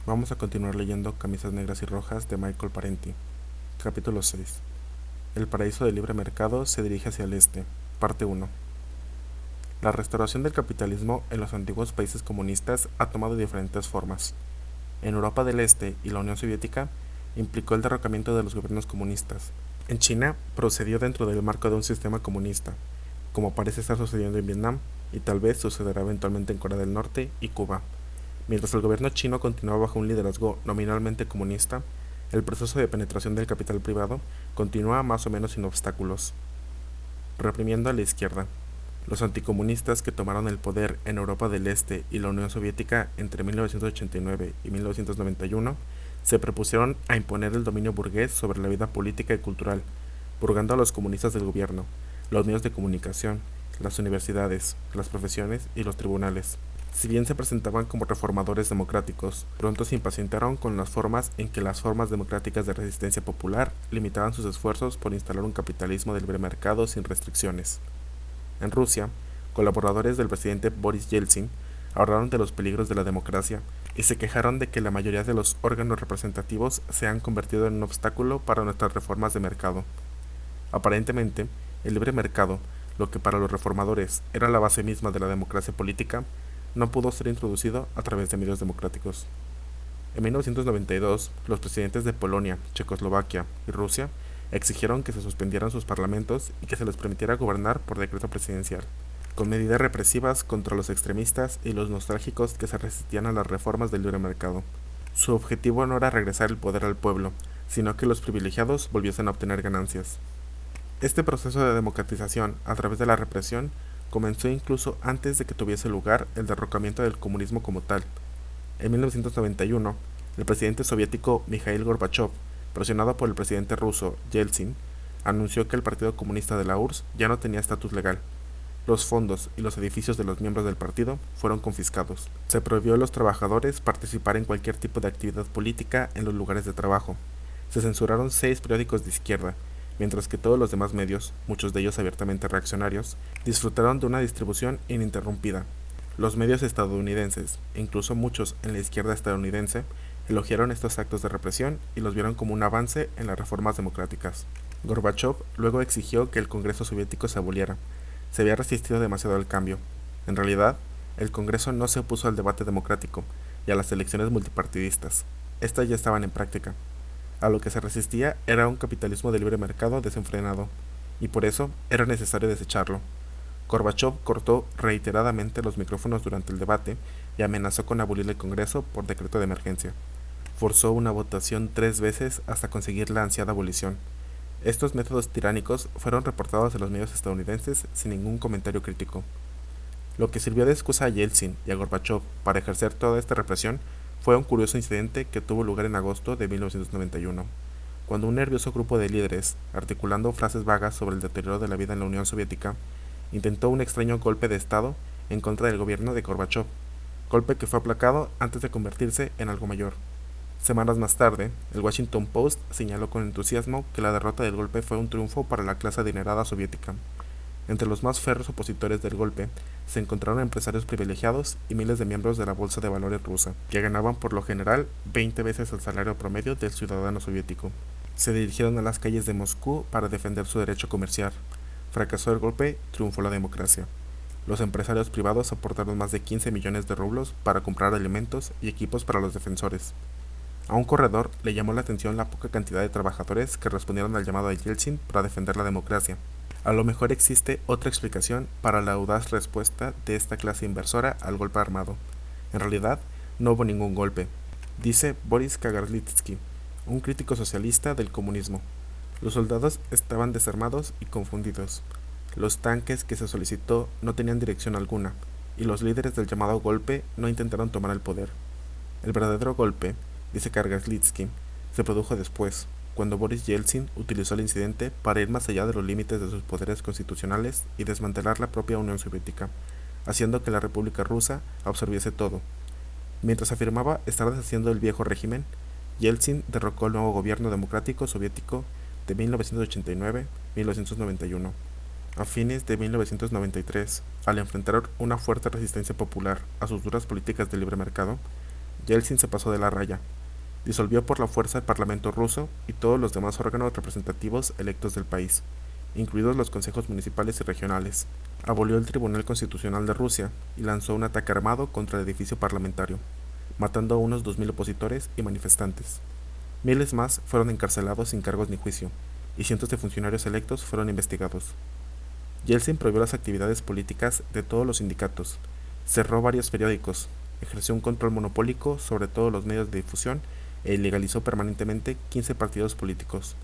Vamos a continuar leyendo Camisas Negras y Rojas de Michael Parenti. Capítulo 6. El paraíso del libre mercado se dirige hacia el este. Parte 1. La restauración del capitalismo en los antiguos países comunistas ha tomado diferentes formas. En Europa del Este y la Unión Soviética implicó el derrocamiento de los gobiernos comunistas. En China procedió dentro del marco de un sistema comunista, como parece estar sucediendo en Vietnam y tal vez sucederá eventualmente en Corea del Norte y Cuba. Mientras el gobierno chino continuaba bajo un liderazgo nominalmente comunista, el proceso de penetración del capital privado continúa más o menos sin obstáculos, reprimiendo a la izquierda. Los anticomunistas que tomaron el poder en Europa del Este y la Unión Soviética entre 1989 y 1991 se propusieron a imponer el dominio burgués sobre la vida política y cultural, purgando a los comunistas del gobierno, los medios de comunicación, las universidades, las profesiones y los tribunales. Si bien se presentaban como reformadores democráticos, pronto se impacientaron con las formas en que las formas democráticas de resistencia popular limitaban sus esfuerzos por instalar un capitalismo de libre mercado sin restricciones. En Rusia, colaboradores del presidente Boris Yeltsin hablaron de los peligros de la democracia y se quejaron de que la mayoría de los órganos representativos se han convertido en un obstáculo para nuestras reformas de mercado. Aparentemente, el libre mercado, lo que para los reformadores era la base misma de la democracia política, no pudo ser introducido a través de medios democráticos. En 1992, los presidentes de Polonia, Checoslovaquia y Rusia exigieron que se suspendieran sus parlamentos y que se les permitiera gobernar por decreto presidencial, con medidas represivas contra los extremistas y los nostálgicos que se resistían a las reformas del libre mercado. Su objetivo no era regresar el poder al pueblo, sino que los privilegiados volviesen a obtener ganancias. Este proceso de democratización a través de la represión comenzó incluso antes de que tuviese lugar el derrocamiento del comunismo como tal. En 1991, el presidente soviético Mikhail Gorbachev, presionado por el presidente ruso Yeltsin, anunció que el Partido Comunista de la URSS ya no tenía estatus legal. Los fondos y los edificios de los miembros del partido fueron confiscados. Se prohibió a los trabajadores participar en cualquier tipo de actividad política en los lugares de trabajo. Se censuraron 6 periódicos de izquierda, mientras que todos los demás medios, muchos de ellos abiertamente reaccionarios, disfrutaron de una distribución ininterrumpida. Los medios estadounidenses, e incluso muchos en la izquierda estadounidense, elogiaron estos actos de represión y los vieron como un avance en las reformas democráticas. Gorbachev luego exigió que el Congreso soviético se aboliera. Se había resistido demasiado al cambio. En realidad, el Congreso no se opuso al debate democrático y a las elecciones multipartidistas. Estas ya estaban en práctica. A lo que se resistía era un capitalismo de libre mercado desenfrenado, y por eso era necesario desecharlo. Gorbachev cortó reiteradamente los micrófonos durante el debate y amenazó con abolir el Congreso por decreto de emergencia. Forzó una votación 3 veces hasta conseguir la ansiada abolición. Estos métodos tiránicos fueron reportados en los medios estadounidenses sin ningún comentario crítico. Lo que sirvió de excusa a Yeltsin y a Gorbachev para ejercer toda esta represión fue un curioso incidente que tuvo lugar en agosto de 1991, cuando un nervioso grupo de líderes, articulando frases vagas sobre el deterioro de la vida en la Unión Soviética, intentó un extraño golpe de Estado en contra del gobierno de Gorbachev, golpe que fue aplacado antes de convertirse en algo mayor. Semanas más tarde, el Washington Post señaló con entusiasmo que la derrota del golpe fue un triunfo para la clase adinerada soviética. Entre los más férreos opositores del golpe se encontraron empresarios privilegiados y miles de miembros de la bolsa de valores rusa, que ganaban por lo general 20 veces el salario promedio del ciudadano soviético. Se dirigieron a las calles de Moscú para defender su derecho a comerciar. Fracasó el golpe, triunfó la democracia. Los empresarios privados aportaron más de 15 millones de rublos para comprar alimentos y equipos para los defensores. A un corredor le llamó la atención la poca cantidad de trabajadores que respondieron al llamado de Yeltsin para defender la democracia. A lo mejor existe otra explicación para la audaz respuesta de esta clase inversora al golpe armado. En realidad, no hubo ningún golpe, dice Boris Kagarlitsky, un crítico socialista del comunismo. Los soldados estaban desarmados y confundidos. Los tanques que se solicitó no tenían dirección alguna, y los líderes del llamado golpe no intentaron tomar el poder. El verdadero golpe, dice Kagarlitsky, se produjo después, cuando Boris Yeltsin utilizó el incidente para ir más allá de los límites de sus poderes constitucionales y desmantelar la propia Unión Soviética, haciendo que la República Rusa absorbiese todo. Mientras afirmaba estar deshaciendo el viejo régimen, Yeltsin derrocó el nuevo gobierno democrático soviético de 1989-1991. A fines de 1993, al enfrentar una fuerte resistencia popular a sus duras políticas de libre mercado, Yeltsin se pasó de la raya. Disolvió por la fuerza el Parlamento ruso y todos los demás órganos representativos electos del país, incluidos los consejos municipales y regionales. Abolió el Tribunal Constitucional de Rusia y lanzó un ataque armado contra el edificio parlamentario, matando a unos 2000 opositores y manifestantes. Miles más fueron encarcelados sin cargos ni juicio, y cientos de funcionarios electos fueron investigados. Yeltsin prohibió las actividades políticas de todos los sindicatos, cerró varios periódicos, ejerció un control monopólico sobre todos los medios de difusión e ilegalizó permanentemente 15 partidos políticos.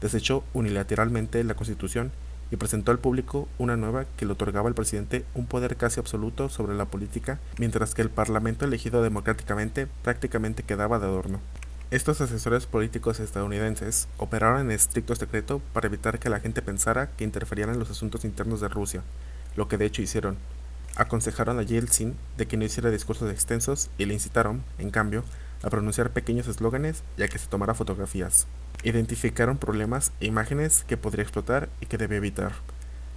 Desechó unilateralmente la Constitución y presentó al público una nueva que le otorgaba al presidente un poder casi absoluto sobre la política, mientras que el Parlamento elegido democráticamente prácticamente quedaba de adorno. Estos asesores políticos estadounidenses operaron en estricto secreto para evitar que la gente pensara que interferían en los asuntos internos de Rusia, lo que de hecho hicieron. Aconsejaron a Yeltsin de que no hiciera discursos extensos y le incitaron, en cambio, a pronunciar pequeños eslóganes y a que se tomara fotografías. Identificaron problemas e imágenes que podría explotar y que debía evitar.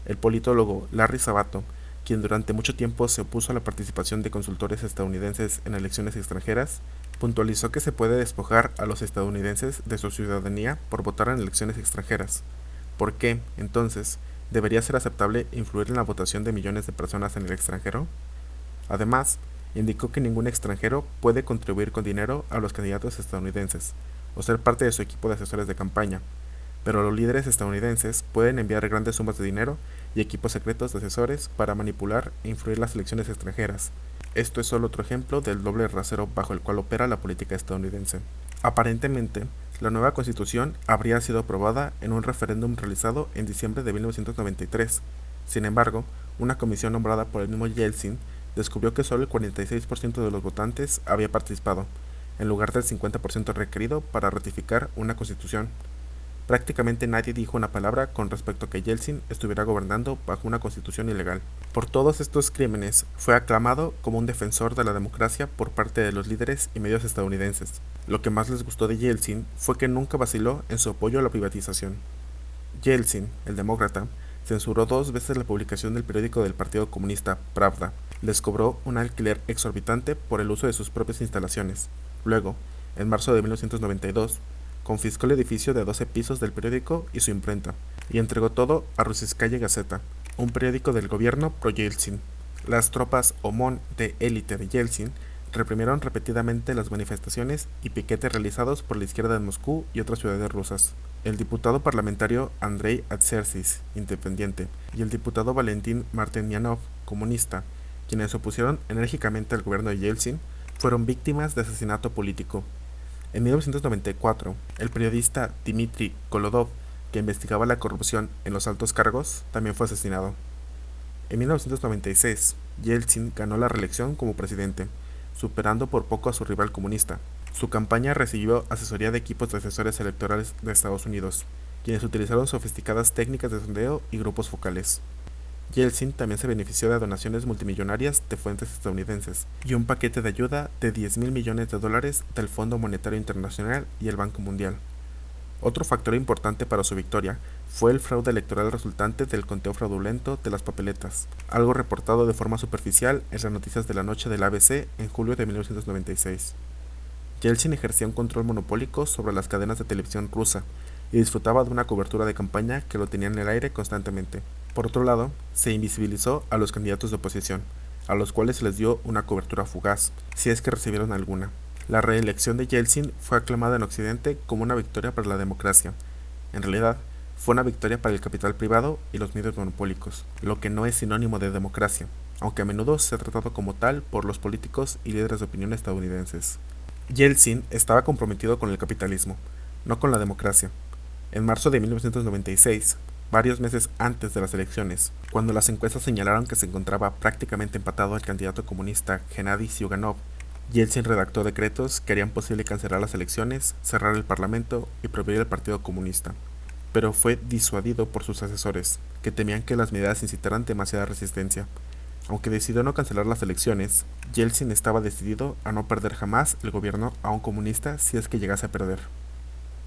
El politólogo Larry Sabato, quien durante mucho tiempo se opuso a la participación de consultores estadounidenses en elecciones extranjeras, puntualizó que se puede despojar a los estadounidenses de su ciudadanía por votar en elecciones extranjeras. ¿Por qué, entonces, debería ser aceptable influir en la votación de millones de personas en el extranjero? Además, indicó que ningún extranjero puede contribuir con dinero a los candidatos estadounidenses o ser parte de su equipo de asesores de campaña, pero los líderes estadounidenses pueden enviar grandes sumas de dinero y equipos secretos de asesores para manipular e influir las elecciones extranjeras. Esto es solo otro ejemplo del doble rasero bajo el cual opera la política estadounidense. Aparentemente, la nueva constitución habría sido aprobada en un referéndum realizado en diciembre de 1993. Sin embargo, una comisión nombrada por el mismo Yeltsin descubrió que solo el 46% de los votantes había participado, en lugar del 50% requerido para ratificar una constitución. Prácticamente nadie dijo una palabra con respecto a que Yeltsin estuviera gobernando bajo una constitución ilegal. Por todos estos crímenes, fue aclamado como un defensor de la democracia por parte de los líderes y medios estadounidenses. Lo que más les gustó de Yeltsin fue que nunca vaciló en su apoyo a la privatización. Yeltsin, el demócrata, censuró 2 veces la publicación del periódico del Partido Comunista, Pravda. Les cobró un alquiler exorbitante por el uso de sus propias instalaciones. Luego, en marzo de 1992, confiscó el edificio de 12 pisos del periódico y su imprenta, y entregó todo a Rusiskaya Gazeta, un periódico del gobierno pro-Yeltsin. Las tropas OMON de élite de Yeltsin reprimieron repetidamente las manifestaciones y piquetes realizados por la izquierda de Moscú y otras ciudades rusas. El diputado parlamentario Andrei Atsersis, independiente, y el diputado Valentín Martenianov, comunista, quienes se opusieron enérgicamente al gobierno de Yeltsin, fueron víctimas de asesinato político. En 1994, el periodista Dmitry Kolodov, que investigaba la corrupción en los altos cargos, también fue asesinado. En 1996, Yeltsin ganó la reelección como presidente, superando por poco a su rival comunista. Su campaña recibió asesoría de equipos de asesores electorales de Estados Unidos, quienes utilizaron sofisticadas técnicas de sondeo y grupos focales. Yeltsin también se benefició de donaciones multimillonarias de fuentes estadounidenses y un paquete de ayuda de $10.000 millones del Fondo Monetario Internacional y el Banco Mundial. Otro factor importante para su victoria fue el fraude electoral resultante del conteo fraudulento de las papeletas, algo reportado de forma superficial en las noticias de la noche del ABC en julio de 1996. Yeltsin ejercía un control monopólico sobre las cadenas de televisión rusa y disfrutaba de una cobertura de campaña que lo tenía en el aire constantemente. Por otro lado, se invisibilizó a los candidatos de oposición, a los cuales se les dio una cobertura fugaz, si es que recibieron alguna. La reelección de Yeltsin fue aclamada en Occidente como una victoria para la democracia. En realidad, fue una victoria para el capital privado y los medios monopólicos, lo que no es sinónimo de democracia, aunque a menudo se ha tratado como tal por los políticos y líderes de opinión estadounidenses. Yeltsin estaba comprometido con el capitalismo, no con la democracia. En marzo de 1996, varios meses antes de las elecciones, cuando las encuestas señalaron que se encontraba prácticamente empatado al candidato comunista Gennady Zyuganov, Yeltsin redactó decretos que harían posible cancelar las elecciones, cerrar el parlamento y prohibir el Partido Comunista. Pero fue disuadido por sus asesores, que temían que las medidas incitaran demasiada resistencia. Aunque decidió no cancelar las elecciones, Yeltsin estaba decidido a no perder jamás el gobierno a un comunista si es que llegase a perder.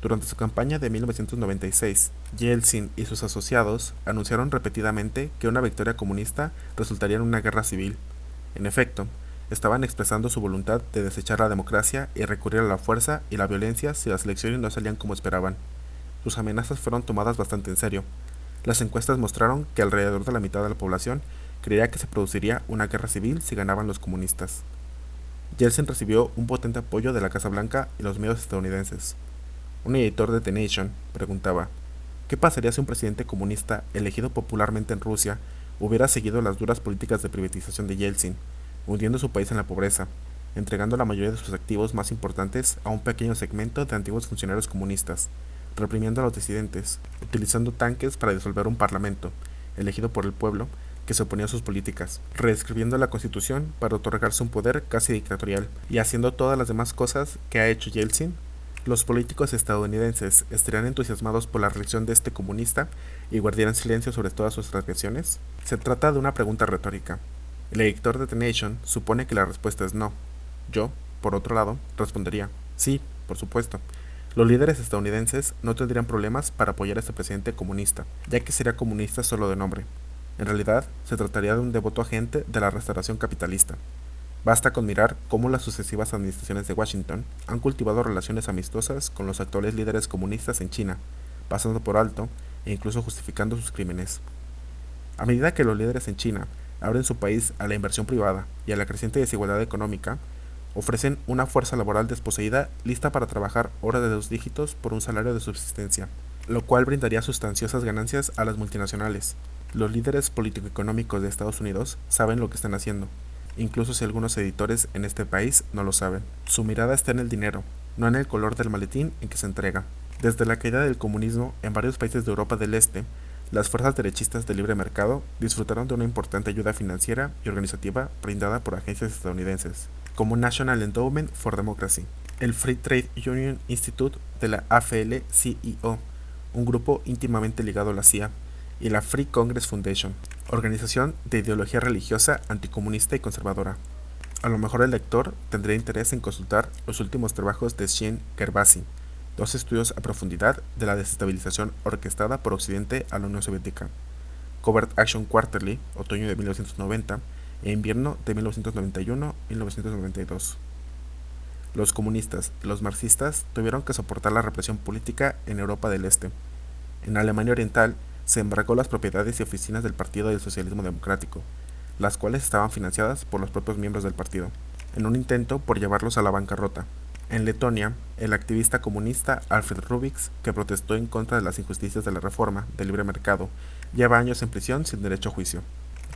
Durante su campaña de 1996, Yeltsin y sus asociados anunciaron repetidamente que una victoria comunista resultaría en una guerra civil. En efecto, estaban expresando su voluntad de desechar la democracia y recurrir a la fuerza y la violencia si las elecciones no salían como esperaban. Sus amenazas fueron tomadas bastante en serio. Las encuestas mostraron que alrededor de la mitad de la población creía que se produciría una guerra civil si ganaban los comunistas. Yeltsin recibió un potente apoyo de la Casa Blanca y los medios estadounidenses. Un editor de The Nation preguntaba, ¿qué pasaría si un presidente comunista elegido popularmente en Rusia hubiera seguido las duras políticas de privatización de Yeltsin, hundiendo su país en la pobreza, entregando la mayoría de sus activos más importantes a un pequeño segmento de antiguos funcionarios comunistas, reprimiendo a los disidentes, utilizando tanques para disolver un parlamento, elegido por el pueblo, que se oponía a sus políticas, reescribiendo la constitución para otorgarse un poder casi dictatorial, y haciendo todas las demás cosas que ha hecho Yeltsin? Los políticos estadounidenses estarían entusiasmados por la reelección de este comunista y guardarían silencio sobre todas sus transgresiones. Se trata de una pregunta retórica. El editor de The Nation supone que la respuesta es no. Yo, por otro lado, respondería, sí, por supuesto. Los líderes estadounidenses no tendrían problemas para apoyar a este presidente comunista, ya que sería comunista solo de nombre. En realidad, se trataría de un devoto agente de la restauración capitalista. Basta con mirar cómo las sucesivas administraciones de Washington han cultivado relaciones amistosas con los actuales líderes comunistas en China, pasando por alto e incluso justificando sus crímenes. A medida que los líderes en China abren su país a la inversión privada y a la creciente desigualdad económica, ofrecen una fuerza laboral desposeída lista para trabajar horas de 2 dígitos por un salario de subsistencia, lo cual brindaría sustanciosas ganancias a las multinacionales. Los líderes político-económicos de Estados Unidos saben lo que están haciendo, incluso si algunos editores en este país no lo saben. Su mirada está en el dinero, no en el color del maletín en que se entrega. Desde la caída del comunismo en varios países de Europa del Este, las fuerzas derechistas del libre mercado disfrutaron de una importante ayuda financiera y organizativa brindada por agencias estadounidenses, como National Endowment for Democracy, el Free Trade Union Institute de la AFL-CIO, un grupo íntimamente ligado a la CIA, y la Free Congress Foundation, organización de ideología religiosa anticomunista y conservadora. A lo mejor el lector tendría interés en consultar los últimos trabajos de Shane Gervasi, 2 estudios a profundidad de la desestabilización orquestada por Occidente a la Unión Soviética, Covert Action Quarterly, otoño de 1990, e invierno de 1991-1992. Los comunistas y los marxistas tuvieron que soportar la represión política en Europa del Este. En Alemania Oriental se embargó las propiedades y oficinas del Partido del Socialismo Democrático, las cuales estaban financiadas por los propios miembros del partido, en un intento por llevarlos a la bancarrota. En Letonia, el activista comunista Alfred Rubiks, que protestó en contra de las injusticias de la reforma del libre mercado, lleva años en prisión sin derecho a juicio.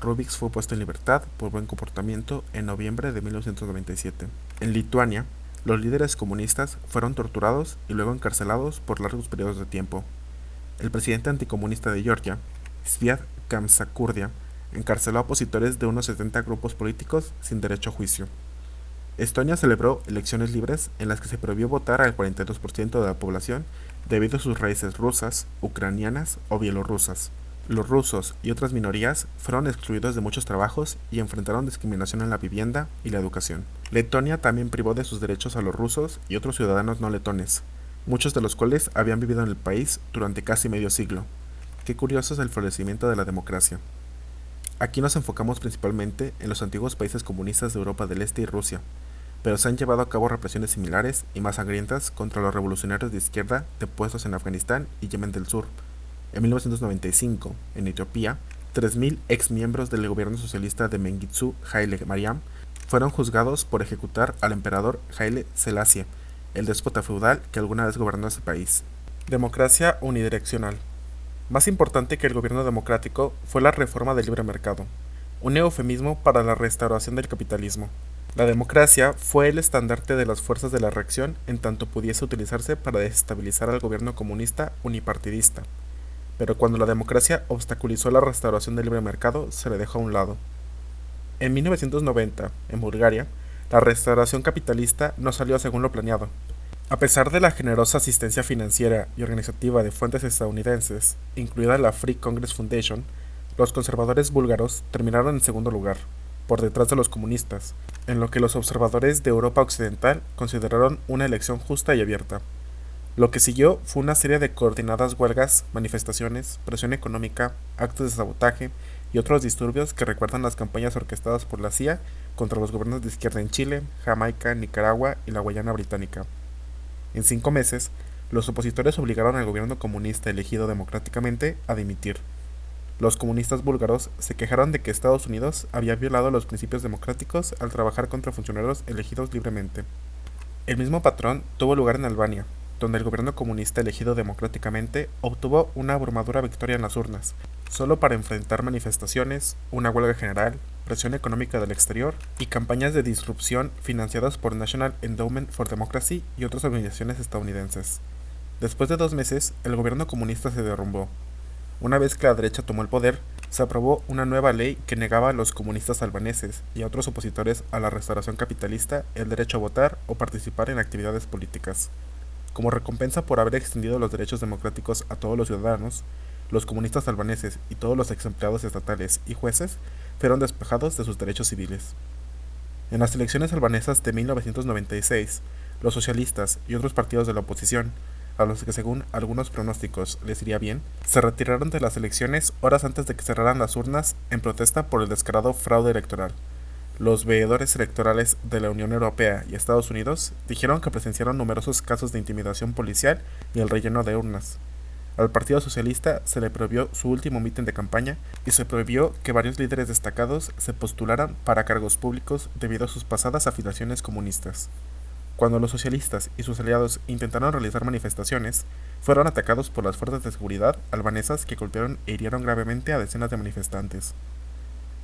Rubiks fue puesto en libertad por buen comportamiento en noviembre de 1997. En Lituania, los líderes comunistas fueron torturados y luego encarcelados por largos periodos de tiempo. El presidente anticomunista de Georgia, Zviad Kamsakurdia, encarceló a opositores de unos 70 grupos políticos sin derecho a juicio. Estonia celebró elecciones libres en las que se prohibió votar al 42% de la población debido a sus raíces rusas, ucranianas o bielorrusas. Los rusos y otras minorías fueron excluidos de muchos trabajos y enfrentaron discriminación en la vivienda y la educación. Letonia también privó de sus derechos a los rusos y otros ciudadanos no letones, muchos de los cuales habían vivido en el país durante casi medio siglo. Qué curioso es el florecimiento de la democracia. Aquí nos enfocamos principalmente en los antiguos países comunistas de Europa del Este y Rusia, pero se han llevado a cabo represiones similares y más sangrientas contra los revolucionarios de izquierda depuestos en Afganistán y Yemen del Sur. En 1995, en Etiopía, 3.000 exmiembros del gobierno socialista de Mengistu Haile Mariam fueron juzgados por ejecutar al emperador Haile Selassie, el déspota feudal que alguna vez gobernó ese país. Democracia unidireccional. Más importante que el gobierno democrático fue la reforma del libre mercado, un eufemismo para la restauración del capitalismo. La democracia fue el estandarte de las fuerzas de la reacción en tanto pudiese utilizarse para desestabilizar al gobierno comunista unipartidista. Pero cuando la democracia obstaculizó la restauración del libre mercado, se le dejó a un lado. En 1990, en Bulgaria, la restauración capitalista no salió según lo planeado. A pesar de la generosa asistencia financiera y organizativa de fuentes estadounidenses, incluida la Free Congress Foundation, los conservadores búlgaros terminaron en segundo lugar, por detrás de los comunistas, en lo que los observadores de Europa Occidental consideraron una elección justa y abierta. Lo que siguió fue una serie de coordinadas huelgas, manifestaciones, presión económica, actos de sabotaje y otros disturbios que recuerdan las campañas orquestadas por la CIA contra los gobiernos de izquierda en Chile, Jamaica, Nicaragua y la Guayana Británica. En 5 meses, los opositores obligaron al gobierno comunista elegido democráticamente a dimitir. Los comunistas búlgaros se quejaron de que Estados Unidos había violado los principios democráticos al trabajar contra funcionarios elegidos libremente. El mismo patrón tuvo lugar en Albania, donde el gobierno comunista elegido democráticamente obtuvo una abrumadora victoria en las urnas, solo para enfrentar manifestaciones, una huelga general, presión económica del exterior y campañas de disrupción financiadas por National Endowment for Democracy y otras organizaciones estadounidenses. Después de 2 meses, el gobierno comunista se derrumbó. Una vez que la derecha tomó el poder, se aprobó una nueva ley que negaba a los comunistas albaneses y a otros opositores a la restauración capitalista el derecho a votar o participar en actividades políticas. Como recompensa por haber extendido los derechos democráticos a todos los ciudadanos, los comunistas albaneses y todos los ex empleados estatales y jueces fueron despejados de sus derechos civiles. En las elecciones albanesas de 1996, los socialistas y otros partidos de la oposición, a los que según algunos pronósticos les iría bien, se retiraron de las elecciones horas antes de que cerraran las urnas en protesta por el descarado fraude electoral. Los veedores electorales de la Unión Europea y Estados Unidos dijeron que presenciaron numerosos casos de intimidación policial y el relleno de urnas. Al Partido Socialista se le prohibió su último mitin de campaña y se prohibió que varios líderes destacados se postularan para cargos públicos debido a sus pasadas afiliaciones comunistas. Cuando los socialistas y sus aliados intentaron realizar manifestaciones, fueron atacados por las fuerzas de seguridad albanesas que golpearon e hirieron gravemente a decenas de manifestantes.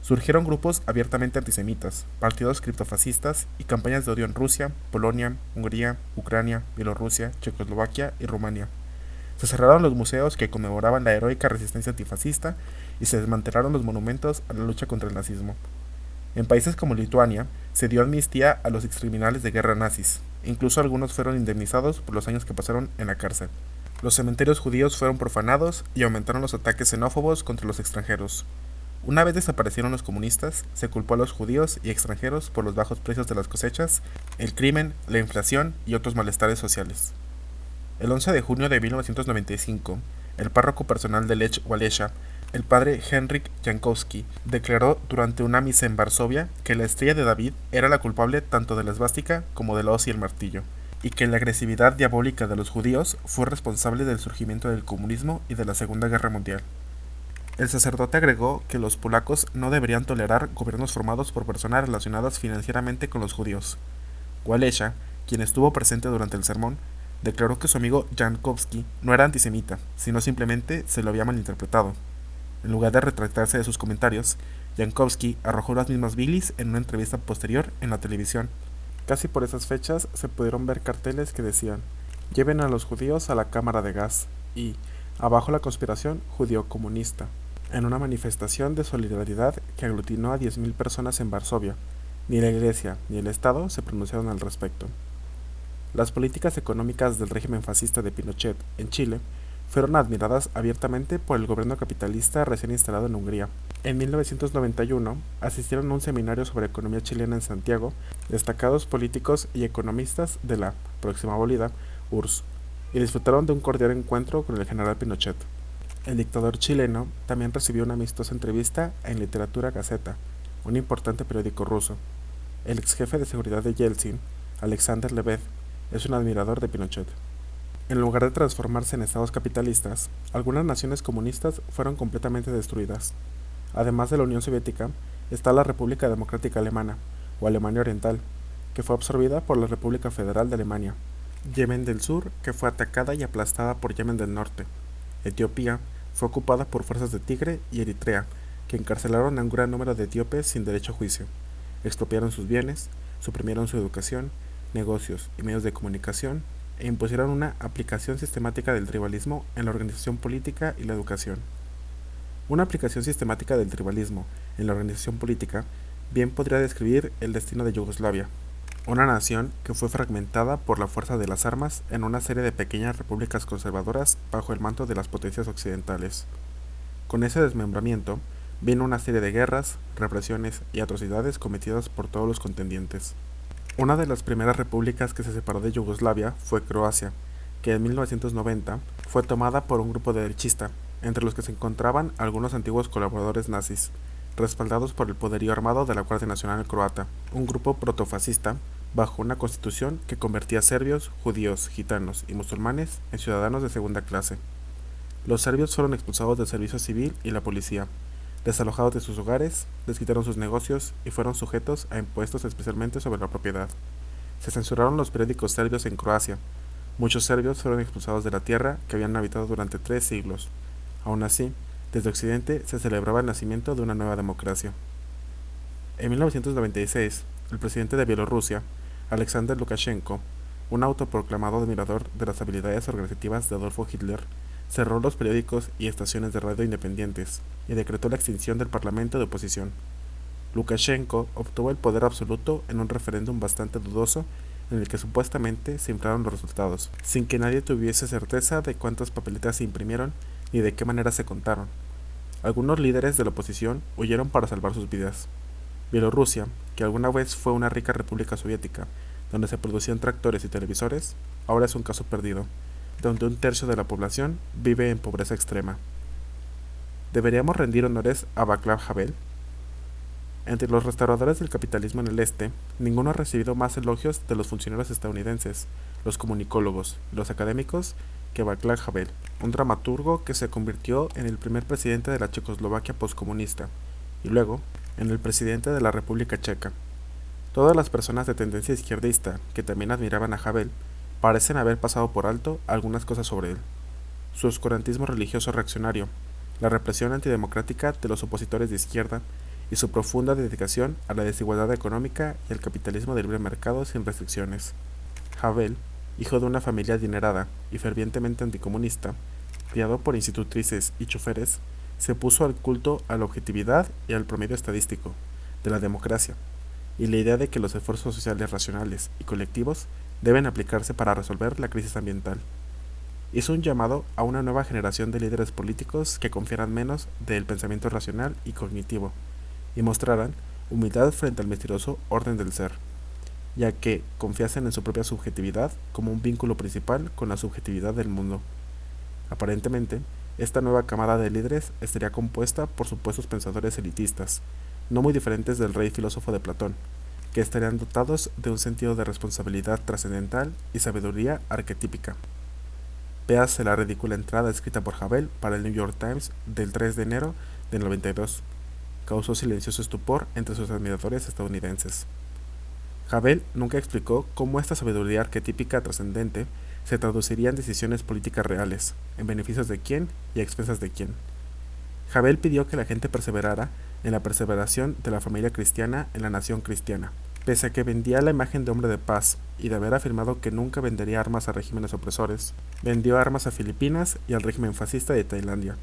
Surgieron grupos abiertamente antisemitas, partidos criptofascistas y campañas de odio en Rusia, Polonia, Hungría, Ucrania, Bielorrusia, Checoslovaquia y Rumania. Se cerraron los museos que conmemoraban la heroica resistencia antifascista y se desmantelaron los monumentos a la lucha contra el nazismo. En países como Lituania, se dio amnistía a los excriminales de guerra nazis. Incluso algunos fueron indemnizados por los años que pasaron en la cárcel. Los cementerios judíos fueron profanados y aumentaron los ataques xenófobos contra los extranjeros. Una vez desaparecieron los comunistas, se culpó a los judíos y extranjeros por los bajos precios de las cosechas, el crimen, la inflación y otros malestares sociales. El 11 de junio de 1995, el párroco personal de Lech Walesa, el padre Henryk Jankowski, declaró durante una misa en Varsovia que la estrella de David era la culpable tanto de la esvástica como de la hoz y el martillo, y que la agresividad diabólica de los judíos fue responsable del surgimiento del comunismo y de la Segunda Guerra Mundial. El sacerdote agregó que los polacos no deberían tolerar gobiernos formados por personas relacionadas financieramente con los judíos. Walesa, quien estuvo presente durante el sermón, declaró que su amigo Jankowski no era antisemita, sino simplemente se lo había malinterpretado. En lugar de retractarse de sus comentarios, Jankowski arrojó las mismas bilis en una entrevista posterior en la televisión. Casi por esas fechas se pudieron ver carteles que decían: "Lleven a los judíos a la cámara de gas" y "Abajo la conspiración judío-comunista", en una manifestación de solidaridad que aglutinó a 10.000 personas en Varsovia. Ni la Iglesia ni el Estado se pronunciaron al respecto. Las políticas económicas del régimen fascista de Pinochet en Chile fueron admiradas abiertamente por el gobierno capitalista recién instalado en Hungría. En 1991 asistieron a un seminario sobre economía chilena en Santiago destacados políticos y economistas de la próxima abolida URSS y disfrutaron de un cordial encuentro con el general Pinochet. El dictador chileno también recibió una amistosa entrevista en Literatura Gazeta, un importante periódico ruso. El ex jefe de seguridad de Yeltsin, Alexander Lebev, es un admirador de Pinochet. En lugar de transformarse en estados capitalistas, algunas naciones comunistas fueron completamente destruidas. Además de la Unión Soviética, está la República Democrática Alemana, o Alemania Oriental, que fue absorbida por la República Federal de Alemania. Yemen del Sur, que fue atacada y aplastada por Yemen del Norte. Etiopía fue ocupada por fuerzas de Tigre y Eritrea, que encarcelaron a un gran número de etíopes sin derecho a juicio, expropiaron sus bienes, suprimieron su educación, negocios y medios de comunicación, e impusieron una aplicación sistemática del tribalismo en la organización política y la educación. Una aplicación sistemática del tribalismo en la organización política bien podría describir el destino de Yugoslavia, una nación que fue fragmentada por la fuerza de las armas en una serie de pequeñas repúblicas conservadoras bajo el manto de las potencias occidentales. Con ese desmembramiento vino una serie de guerras, represiones y atrocidades cometidas por todos los contendientes. Una de las primeras repúblicas que se separó de Yugoslavia fue Croacia, que en 1990 fue tomada por un grupo derechista, entre los que se encontraban algunos antiguos colaboradores nazis, respaldados por el poderío armado de la Guardia Nacional Croata, un grupo protofascista bajo una constitución que convertía a serbios, judíos, gitanos y musulmanes en ciudadanos de segunda clase. Los serbios fueron expulsados del servicio civil y la policía, desalojados de sus hogares, les quitaron sus negocios y fueron sujetos a impuestos especialmente sobre la propiedad. Se censuraron los periódicos serbios en Croacia. Muchos serbios fueron expulsados de la tierra que habían habitado durante 3 siglos. Aún así, desde Occidente se celebraba el nacimiento de una nueva democracia. En 1996, el presidente de Bielorrusia, Alexander Lukashenko, un autoproclamado admirador de las habilidades organizativas de Adolfo Hitler, cerró los periódicos y estaciones de radio independientes y decretó la extinción del parlamento de oposición. Lukashenko obtuvo el poder absoluto en un referéndum bastante dudoso en el que supuestamente se inflaron los resultados, sin que nadie tuviese certeza de cuántas papeletas se imprimieron ni de qué manera se contaron. Algunos líderes de la oposición huyeron para salvar sus vidas. Bielorrusia, que alguna vez fue una rica república soviética, donde se producían tractores y televisores, ahora es un caso perdido, donde un tercio de la población vive en pobreza extrema. ¿Deberíamos rendir honores a Václav Havel? Entre los restauradores del capitalismo en el este, ninguno ha recibido más elogios de los funcionarios estadounidenses, los comunicólogos y los académicos que Václav Havel, un dramaturgo que se convirtió en el primer presidente de la Checoslovaquia postcomunista y luego en el presidente de la República Checa. Todas las personas de tendencia izquierdista que también admiraban a Havel parecen haber pasado por alto algunas cosas sobre él. Su oscurantismo religioso reaccionario, la represión antidemocrática de los opositores de izquierda y su profunda dedicación a la desigualdad económica y al capitalismo de libre mercado sin restricciones. Havel, hijo de una familia adinerada y fervientemente anticomunista, criado por institutrices y choferes, se puso al culto a la objetividad y al promedio estadístico de la democracia y la idea de que los esfuerzos sociales racionales y colectivos deben aplicarse para resolver la crisis ambiental. Hizo un llamado a una nueva generación de líderes políticos que confiaran menos del pensamiento racional y cognitivo y mostraran humildad frente al misterioso orden del ser, ya que confiasen en su propia subjetividad como un vínculo principal con la subjetividad del mundo. Aparentemente, esta nueva camada de líderes estaría compuesta por supuestos pensadores elitistas, no muy diferentes del rey filósofo de Platón, que estarían dotados de un sentido de responsabilidad trascendental y sabiduría arquetípica. Véase la ridícula entrada escrita por Havel para el New York Times del 3 de enero del 92. Causó silencioso estupor entre sus admiradores estadounidenses. Havel nunca explicó cómo esta sabiduría arquetípica trascendente se traduciría en decisiones políticas reales, en beneficios de quién y a expensas de quién. Havel pidió que la gente perseverara en la perseveración de la familia cristiana en la nación cristiana, pese a que vendía la imagen de hombre de paz y de haber afirmado que nunca vendería armas a regímenes opresores, vendió armas a Filipinas y al régimen fascista de Tailandia.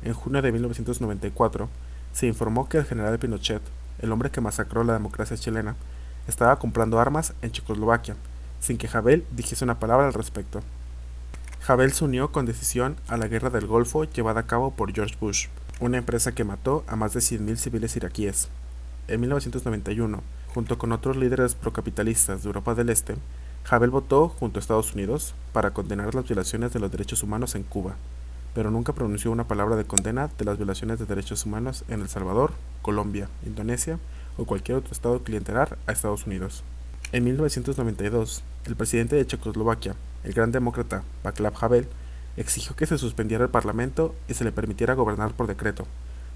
En junio de 1994, se informó que el general Pinochet, el hombre que masacró la democracia chilena, estaba comprando armas en Checoslovaquia, sin que Havel dijese una palabra al respecto. Havel se unió con decisión a la guerra del Golfo llevada a cabo por George Bush, una empresa que mató a más de 100.000 civiles iraquíes. En 1991, junto con otros líderes procapitalistas de Europa del Este, Havel votó junto a Estados Unidos para condenar las violaciones de los derechos humanos en Cuba, pero nunca pronunció una palabra de condena de las violaciones de derechos humanos en El Salvador, Colombia, Indonesia o cualquier otro estado clientelar a Estados Unidos. En 1992, el presidente de Checoslovaquia, el gran demócrata Václav Havel, exigió que se suspendiera el parlamento y se le permitiera gobernar por decreto,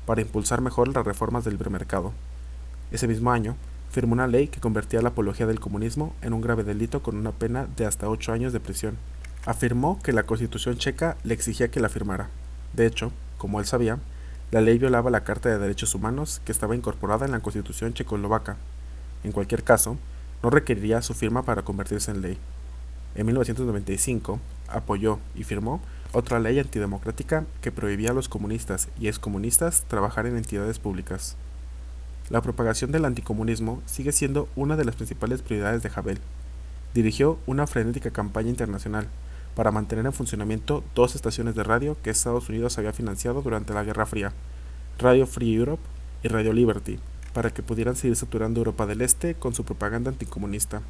para impulsar mejor las reformas del libre mercado. Ese mismo año, firmó una ley que convertía la apología del comunismo en un grave delito con una pena de hasta 8 años de prisión. Afirmó que la Constitución checa le exigía que la firmara. De hecho, como él sabía, la ley violaba la Carta de Derechos Humanos que estaba incorporada en la Constitución checoslovaca. En cualquier caso, no requeriría su firma para convertirse en ley. En 1995, apoyó y firmó otra ley antidemocrática que prohibía a los comunistas y excomunistas trabajar en entidades públicas. La propagación del anticomunismo sigue siendo una de las principales prioridades de Havel. Dirigió una frenética campaña internacional para mantener en funcionamiento 2 estaciones de radio que Estados Unidos había financiado durante la Guerra Fría, Radio Free Europe y Radio Liberty, para que pudieran seguir saturando Europa del Este con su propaganda anticomunista.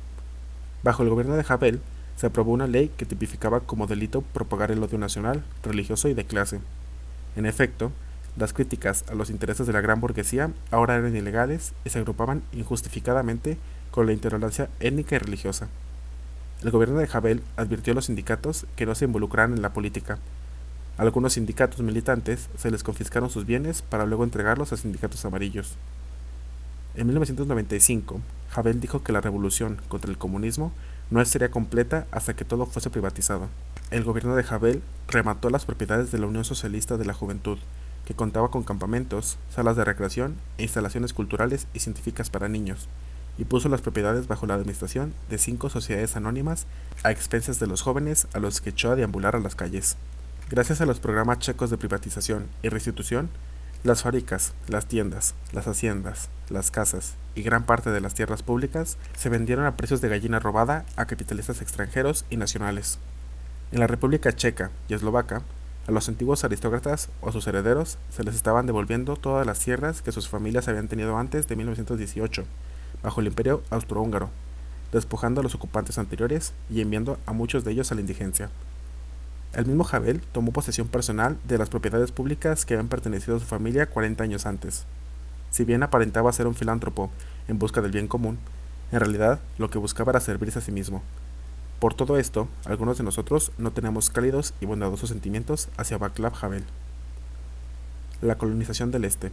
Bajo el gobierno de Havel, se aprobó una ley que tipificaba como delito propagar el odio nacional, religioso y de clase. En efecto, Las críticas a los intereses de la gran burguesía ahora eran ilegales y se agrupaban injustificadamente con la intolerancia étnica y religiosa. El gobierno de Havel advirtió a los sindicatos que no se involucraran en la política. A algunos sindicatos militantes se les confiscaron sus bienes para luego entregarlos a sindicatos amarillos. En 1995, Havel dijo que la revolución contra el comunismo no sería completa hasta que todo fuese privatizado. El gobierno de Havel remató las propiedades de la Unión Socialista de la Juventud, que contaba con campamentos, salas de recreación e instalaciones culturales y científicas para niños, y puso las propiedades bajo la administración de 5 sociedades anónimas a expensas de los jóvenes a los que echó a deambular a las calles. Gracias a los programas checos de privatización y restitución, las fábricas, las tiendas, las haciendas, las casas y gran parte de las tierras públicas se vendieron a precios de gallina robada a capitalistas extranjeros y nacionales. En la República Checa y Eslovaca, a los antiguos aristócratas o a sus herederos se les estaban devolviendo todas las tierras que sus familias habían tenido antes de 1918, bajo el Imperio Austrohúngaro, despojando a los ocupantes anteriores y enviando a muchos de ellos a la indigencia. El mismo Havel tomó posesión personal de las propiedades públicas que habían pertenecido a su familia 40 años antes. Si bien aparentaba ser un filántropo en busca del bien común, en realidad lo que buscaba era servirse a sí mismo. Por todo esto, algunos de nosotros no tenemos cálidos y bondadosos sentimientos hacia Václav Havel. La colonización del Este.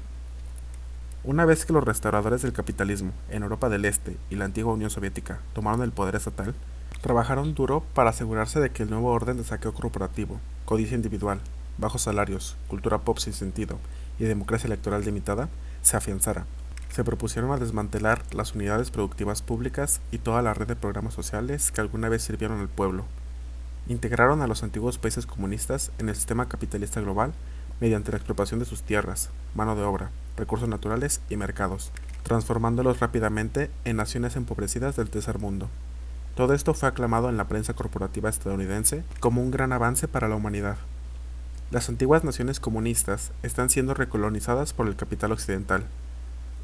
Una vez que los restauradores del capitalismo en Europa del Este y la antigua Unión Soviética tomaron el poder estatal, trabajaron duro para asegurarse de que el nuevo orden de saqueo corporativo, codicia individual, bajos salarios, cultura pop sin sentido y democracia electoral limitada se afianzara. Se propusieron a desmantelar las unidades productivas públicas y toda la red de programas sociales que alguna vez sirvieron al pueblo. Integraron a los antiguos países comunistas en el sistema capitalista global mediante la expropiación de sus tierras, mano de obra, recursos naturales y mercados, transformándolos rápidamente en naciones empobrecidas del tercer mundo. Todo esto fue aclamado en la prensa corporativa estadounidense como un gran avance para la humanidad. Las antiguas naciones comunistas están siendo recolonizadas por el capital occidental.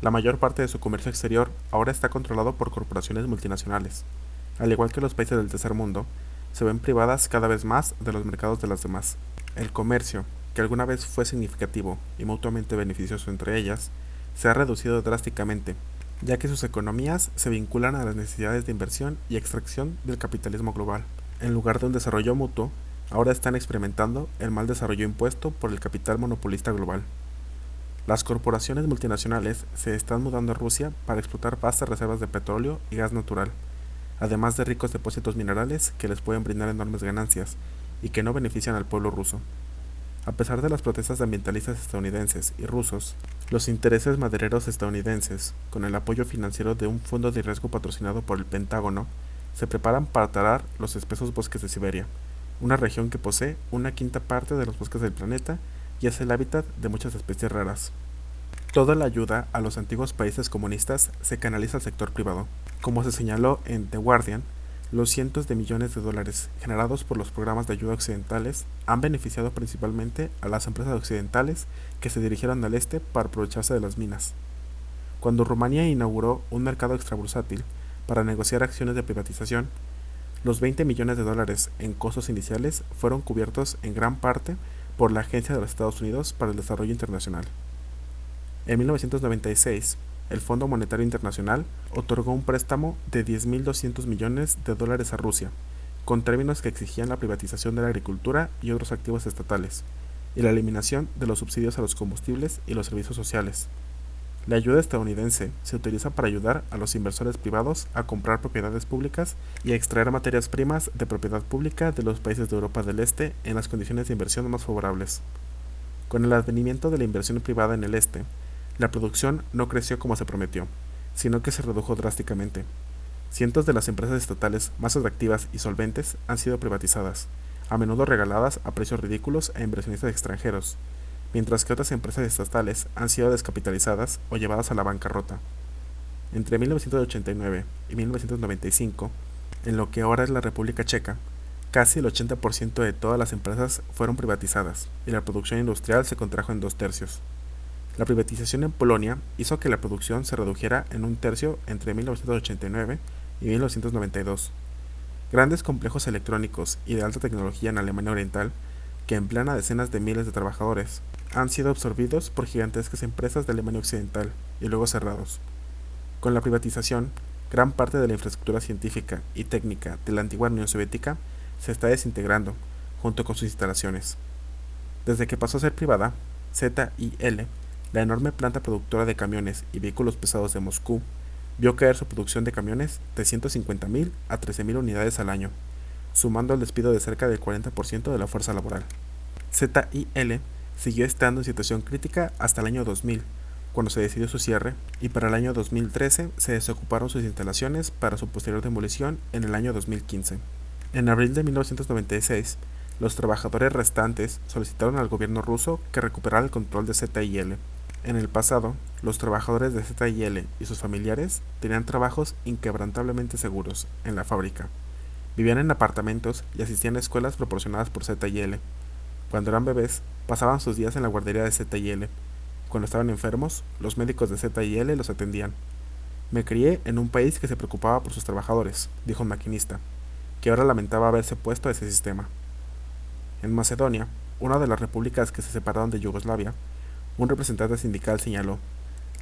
La mayor parte de su comercio exterior ahora está controlado por corporaciones multinacionales. Al igual que los países del tercer mundo, se ven privadas cada vez más de los mercados de las demás. El comercio, que alguna vez fue significativo y mutuamente beneficioso entre ellas, se ha reducido drásticamente, ya que sus economías se vinculan a las necesidades de inversión y extracción del capitalismo global. En lugar de un desarrollo mutuo, ahora están experimentando el mal desarrollo impuesto por el capital monopolista global. Las corporaciones multinacionales se están mudando a Rusia para explotar vastas reservas de petróleo y gas natural, además de ricos depósitos minerales que les pueden brindar enormes ganancias y que no benefician al pueblo ruso. A pesar de las protestas de ambientalistas estadounidenses y rusos, los intereses madereros estadounidenses, con el apoyo financiero de un fondo de riesgo patrocinado por el Pentágono, se preparan para talar los espesos bosques de Siberia, una región que posee una quinta parte de los bosques del planeta y es el hábitat de muchas especies raras. Toda la ayuda a los antiguos países comunistas se canaliza al sector privado. Como se señaló en The Guardian, los cientos de millones de dólares generados por los programas de ayuda occidentales han beneficiado principalmente a las empresas occidentales que se dirigieron al este para aprovecharse de las minas. Cuando Rumanía inauguró un mercado extrabursátil para negociar acciones de privatización, los 20 millones de dólares en costos iniciales fueron cubiertos en gran parte por la Agencia de los Estados Unidos para el Desarrollo Internacional. En 1996, el Fondo Monetario Internacional otorgó un préstamo de 10.200 millones de dólares a Rusia, con términos que exigían la privatización de la agricultura y otros activos estatales, y la eliminación de los subsidios a los combustibles y los servicios sociales. La ayuda estadounidense se utiliza para ayudar a los inversores privados a comprar propiedades públicas y a extraer materias primas de propiedad pública de los países de Europa del Este en las condiciones de inversión más favorables. Con el advenimiento de la inversión privada en el este, la producción no creció como se prometió, sino que se redujo drásticamente. Cientos de las empresas estatales más atractivas y solventes han sido privatizadas, a menudo regaladas a precios ridículos a inversionistas extranjeros, mientras que otras empresas estatales han sido descapitalizadas o llevadas a la bancarrota. Entre 1989 y 1995, en lo que ahora es la República Checa, casi el 80% de todas las empresas fueron privatizadas y la producción industrial se contrajo en 2/3. La privatización en Polonia hizo que la producción se redujera en 1/3 entre 1989 y 1992. Grandes complejos electrónicos y de alta tecnología en Alemania Oriental, que emplean a decenas de miles de trabajadores, han sido absorbidos por gigantescas empresas de Alemania Occidental y luego cerrados. Con la privatización, gran parte de la infraestructura científica y técnica de la antigua Unión Soviética se está desintegrando, junto con sus instalaciones. Desde que pasó a ser privada, ZIL, la enorme planta productora de camiones y vehículos pesados de Moscú, vio caer su producción de camiones de 150.000 a 13.000 unidades al año, sumando el despido de cerca del 40% de la fuerza laboral. ZIL siguió estando en situación crítica hasta el año 2000, cuando se decidió su cierre, y para el año 2013 se desocuparon sus instalaciones para su posterior demolición en el año 2015. En abril de 1996, los trabajadores restantes solicitaron al gobierno ruso que recuperara el control de ZIL. En el pasado, los trabajadores de ZIL y sus familiares tenían trabajos inquebrantablemente seguros en la fábrica. Vivían en apartamentos y asistían a escuelas proporcionadas por ZIL. Cuando eran bebés, pasaban sus días en la guardería de ZIL. Cuando estaban enfermos, los médicos de ZIL los atendían. Me crié en un país que se preocupaba por sus trabajadores, dijo un maquinista, que ahora lamentaba haberse puesto a ese sistema. En Macedonia, una de las repúblicas que se separaron de Yugoslavia, un representante sindical señaló: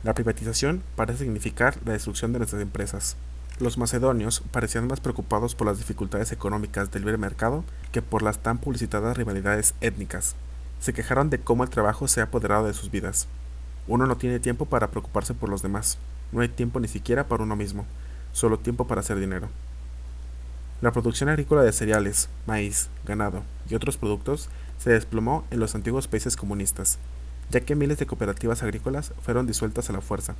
la privatización parece significar la destrucción de nuestras empresas. Los macedonios parecían más preocupados por las dificultades económicas del libre mercado que por las tan publicitadas rivalidades étnicas. Se quejaron de cómo el trabajo se ha apoderado de sus vidas. Uno no tiene tiempo para preocuparse por los demás. No hay tiempo ni siquiera para uno mismo, solo tiempo para hacer dinero. La producción agrícola de cereales, maíz, ganado y otros productos se desplomó en los antiguos países comunistas, ya que miles de cooperativas agrícolas fueron disueltas a la fuerza.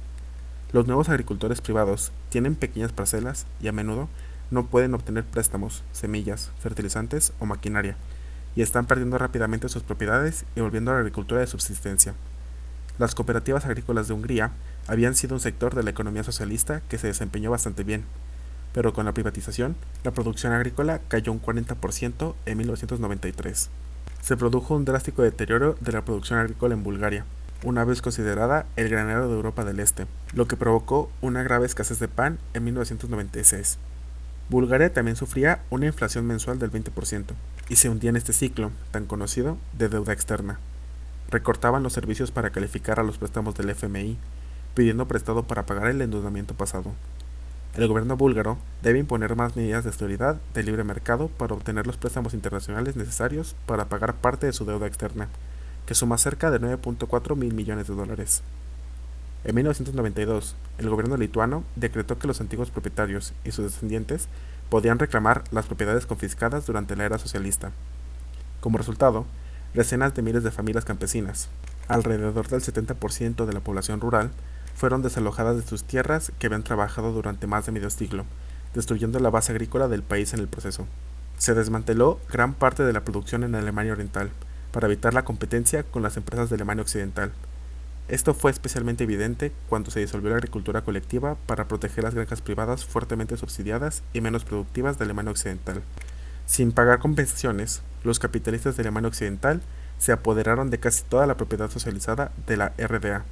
Los nuevos agricultores privados tienen pequeñas parcelas y a menudo no pueden obtener préstamos, semillas, fertilizantes o maquinaria, y están perdiendo rápidamente sus propiedades y volviendo a la agricultura de subsistencia. Las cooperativas agrícolas de Hungría habían sido un sector de la economía socialista que se desempeñó bastante bien, pero con la privatización, la producción agrícola cayó un 40% en 1993. Se produjo un drástico deterioro de la producción agrícola en Bulgaria, una vez considerada el granero de Europa del Este, lo que provocó una grave escasez de pan en 1996. Bulgaria también sufría una inflación mensual del 20% y se hundía en este ciclo, tan conocido, de deuda externa. Recortaban los servicios para calificar a los préstamos del FMI, pidiendo prestado para pagar el endeudamiento pasado. El gobierno búlgaro debe imponer más medidas de austeridad del libre mercado para obtener los préstamos internacionales necesarios para pagar parte de su deuda externa, que suma cerca de 9.4 mil millones de dólares. En 1992, el gobierno lituano decretó que los antiguos propietarios y sus descendientes podían reclamar las propiedades confiscadas durante la era socialista. Como resultado, decenas de miles de familias campesinas, alrededor del 70% de la población rural, fueron desalojadas de sus tierras que habían trabajado durante más de medio siglo, destruyendo la base agrícola del país en el proceso. Se desmanteló gran parte de la producción en Alemania Oriental, para evitar la competencia con las empresas de Alemania Occidental. Esto fue especialmente evidente cuando se disolvió la agricultura colectiva para proteger las granjas privadas fuertemente subsidiadas y menos productivas de Alemania Occidental. Sin pagar compensaciones, los capitalistas de Alemania Occidental se apoderaron de casi toda la propiedad socializada de la RDA,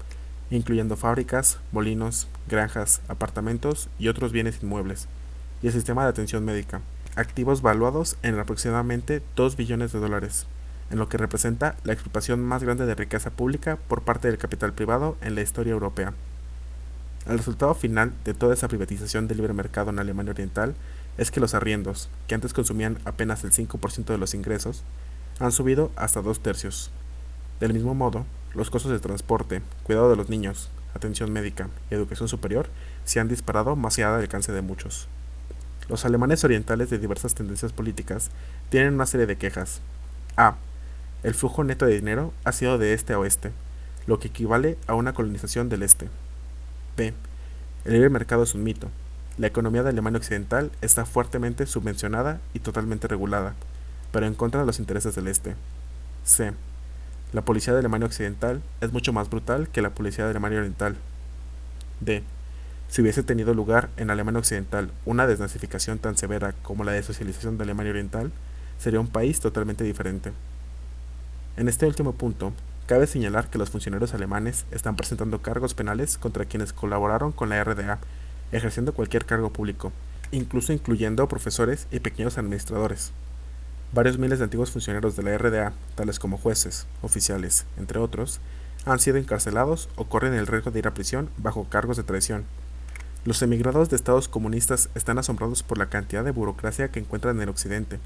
incluyendo fábricas, molinos, granjas, apartamentos y otros bienes inmuebles, y el sistema de atención médica, activos valuados en aproximadamente 2 billones de dólares, en lo que representa la expropiación más grande de riqueza pública por parte del capital privado en la historia europea. El resultado final de toda esa privatización del libre mercado en Alemania Oriental es que los arriendos, que antes consumían apenas el 5% de los ingresos, han subido hasta 2/3. Del mismo modo, los costos de transporte, cuidado de los niños, atención médica y educación superior se han disparado más allá del alcance de muchos. Los alemanes orientales de diversas tendencias políticas tienen una serie de quejas. A. El flujo neto de dinero ha sido de este a oeste, lo que equivale a una colonización del este. B. El libre mercado es un mito. La economía de Alemania Occidental está fuertemente subvencionada y totalmente regulada, pero en contra de los intereses del este. C. La policía de Alemania Occidental es mucho más brutal que la policía de Alemania Oriental. D. Si hubiese tenido lugar en Alemania Occidental una desnazificación tan severa como la desocialización de Alemania Oriental, sería un país totalmente diferente. En este último punto, cabe señalar que los funcionarios alemanes están presentando cargos penales contra quienes colaboraron con la RDA, ejerciendo cualquier cargo público, incluso incluyendo profesores y pequeños administradores. Varios miles de antiguos funcionarios de la RDA, tales como jueces, oficiales, entre otros, han sido encarcelados o corren el riesgo de ir a prisión bajo cargos de traición. Los emigrados de estados comunistas están asombrados por la cantidad de burocracia que encuentran en el occidente.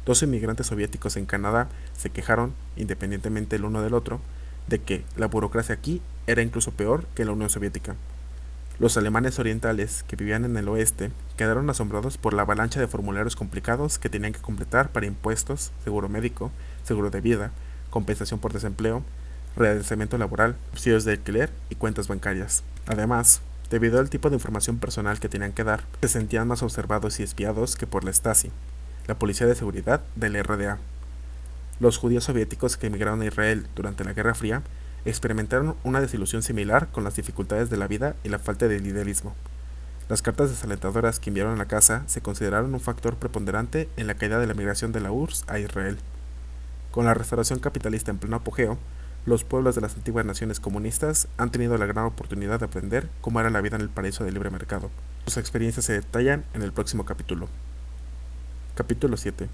Dos inmigrantes soviéticos en Canadá se quejaron, independientemente el uno del otro, de que la burocracia aquí era incluso peor que en la Unión Soviética. Los alemanes orientales, que vivían en el oeste, quedaron asombrados por la avalancha de formularios complicados que tenían que completar para impuestos, seguro médico, seguro de vida, compensación por desempleo, readelanzamiento laboral, subsidios de alquiler y cuentas bancarias. Además, debido al tipo de información personal que tenían que dar, se sentían más observados y espiados que por la Stasi, la policía de seguridad del RDA. Los judíos soviéticos que emigraron a Israel durante la Guerra Fría experimentaron una desilusión similar con las dificultades de la vida y la falta de idealismo. Las cartas desalentadoras que enviaron a la casa se consideraron un factor preponderante en la caída de la migración de la URSS a Israel. Con la restauración capitalista en pleno apogeo, los pueblos de las antiguas naciones comunistas han tenido la gran oportunidad de aprender cómo era la vida en el paraíso del libre mercado. Sus experiencias se detallan en el próximo capítulo. Capítulo 7.